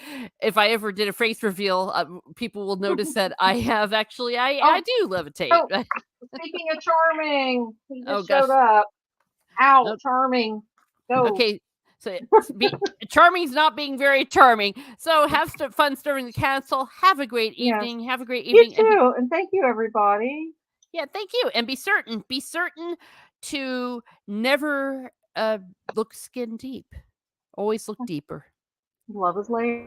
S1: if I ever did a face reveal, people will notice that I have actually, I
S2: Oh,
S1: do levitate.
S2: oh, speaking of Charming, he
S1: Oh,
S2: just showed
S1: gosh.
S2: up. Ow,
S1: Oh,
S2: Charming. Go.
S1: okay. So, Charming's not being very charming. So, have fun stirring the castle. Have a great
S2: Yes.
S1: evening. Have a great
S2: You
S1: evening. And
S2: too. And thank you, everybody.
S1: yeah, thank you. And be certain to never look skin deep. Always look deeper.
S2: Love is late.